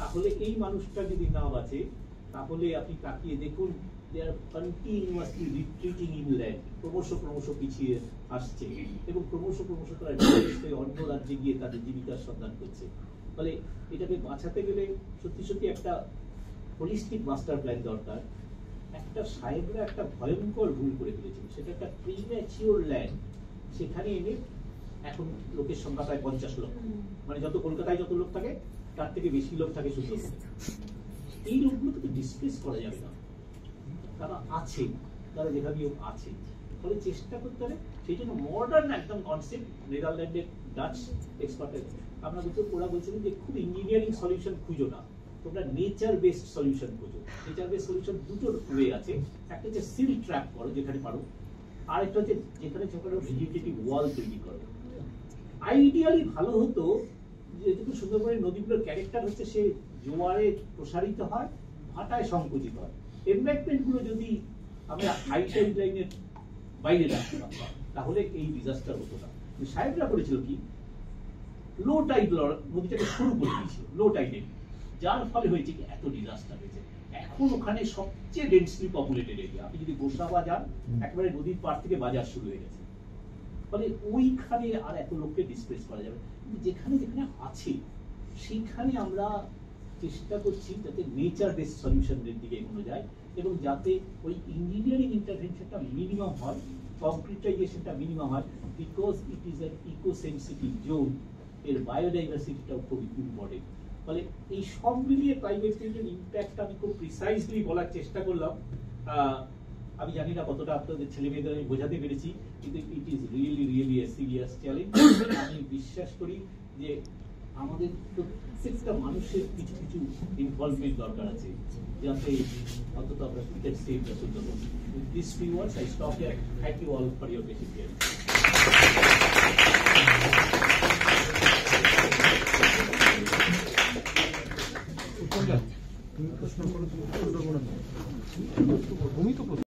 তাহলে এই মানুষটা যদি না বাঁচে, তাহলে আপনি তাকিয়ে দেখুন, দে আর কন্টিনিউয়াসলি রিট্রিটিং ইনল্যান্ড, ক্রমশ পিছিয়ে আসছে, এবং ক্রমশ তারা অন্য রাজ্যে গিয়ে তাদের জীবিকার সন্ধান করছে। ফলে এটাকে বাঁচাতে গেলে সত্যি একটা হোলিস্টিক মাস্টার প্ল্যান দরকার। একটা সাহেবরা একটা ভয়ঙ্কর ভুল করে ফেলেছিল, সেটা একটা প্রিম্যাচিওর ল্যান্ড সেখানে এনে এখন লোকের সংখ্যা প্রায় 50 লক্ষ, মানে যত কলকাতায় যত লোক থাকে তার থেকে বেশি লোক থাকে সুন্দরবনে। এই লোকগুলোকে ডিসপ্লেস করা যাবে না, তারা আছে, তারা যেভাবে আছে। ফলে চেষ্টা করতে হবে, সেই জন্য মডার্ন একদম কনসেপ্ট। নেদারল্যান্ডের ডাচ এক্সপার্ট আমরা বলতে, ওরা বলছিলেন যে খুব ইঞ্জিনিয়ারিং সলিউশন খুঁজো না, তোমরা নেচার বেসড সলিউশন খুঁজো। নেচার বেসড সলিউশন দুটো ওয়ে আছে, একটা হচ্ছে সিল ট্র্যাপ করো যেখানে পারো, আরেকটা হচ্ছে যেখানে ছোটখাটো ভেজিটেটিভ ওয়াল তৈরি করো। আইডিয়ালি ভালো হতো, যেহেতু সুন্দরবনের নদীগুলোর ক্যারেক্টার হচ্ছে সে জোয়ারে প্রসারিত হয়, ভাটায় সংকুচিত হয়। এমব্যাঙ্কমেন্ট গুলো যদি আমরা হাই টাইড লাইনের বাইরে রাখতে পারতাম, তাহলে এই ডিজাস্টার হতো না। সাহেবরা করেছিল কি, লো টাইড নদীটাকে শুরু করে দিয়েছিল, লো টাইডে, যার ফলে হয়েছে কি এত ডিজাস্টার হয়েছে। এখন ওখানে সবচেয়ে ডেন্সলি পপুলেটেড এরিয়া, আপনি যদি গোসাবা যান, একবারে নদীর পাড় থেকে বাজার শুরু হয়ে গেছে। ফলে ওইখানে আর এত লোককে ডিসপ্লেস করা যাবে, কিন্তু যেখানে যেখানে আছে সেখানে আমরা চেষ্টা করছি যাতে নেচার বেসড সলিউশনের দিকে এগোনো যায়, এবং যাতে ওই ইঞ্জিনিয়ারিং ইন্টারভেনশনটা মিনিমাম হয়, কংক্রিটাইজেশনটা মিনিমাম হয়, because it is an eco sensitive zone, এর বায়োডাইভার্সিটিটাও খুব ইম্পর্টেন্ট। ফলে এই সব মিলিয়ে ক্লাইমেট চেঞ্জের ইম্প্যাক্ট আমি খুব প্রিসাইজলি বলার চেষ্টা করলাম। আমি জানি না কতটা আপনাদের ছেলে মেয়েদের আমি বোঝাতে পেরেছি, কিন্তু it is really A serious challenge. আমি বিশ্বাস করি যে আমাদের প্রত্যেকটা মানুষের কিছু কিছু ইনভলভমেন্ট দরকার আছে, যাতে অন্তত আমরা ক্রিকেট সেভটা Sundarban. With these few words, I stop here. Thank you all for your patient hearing. তুমি প্রশ্ন করো, তুমি সুন্দরবনের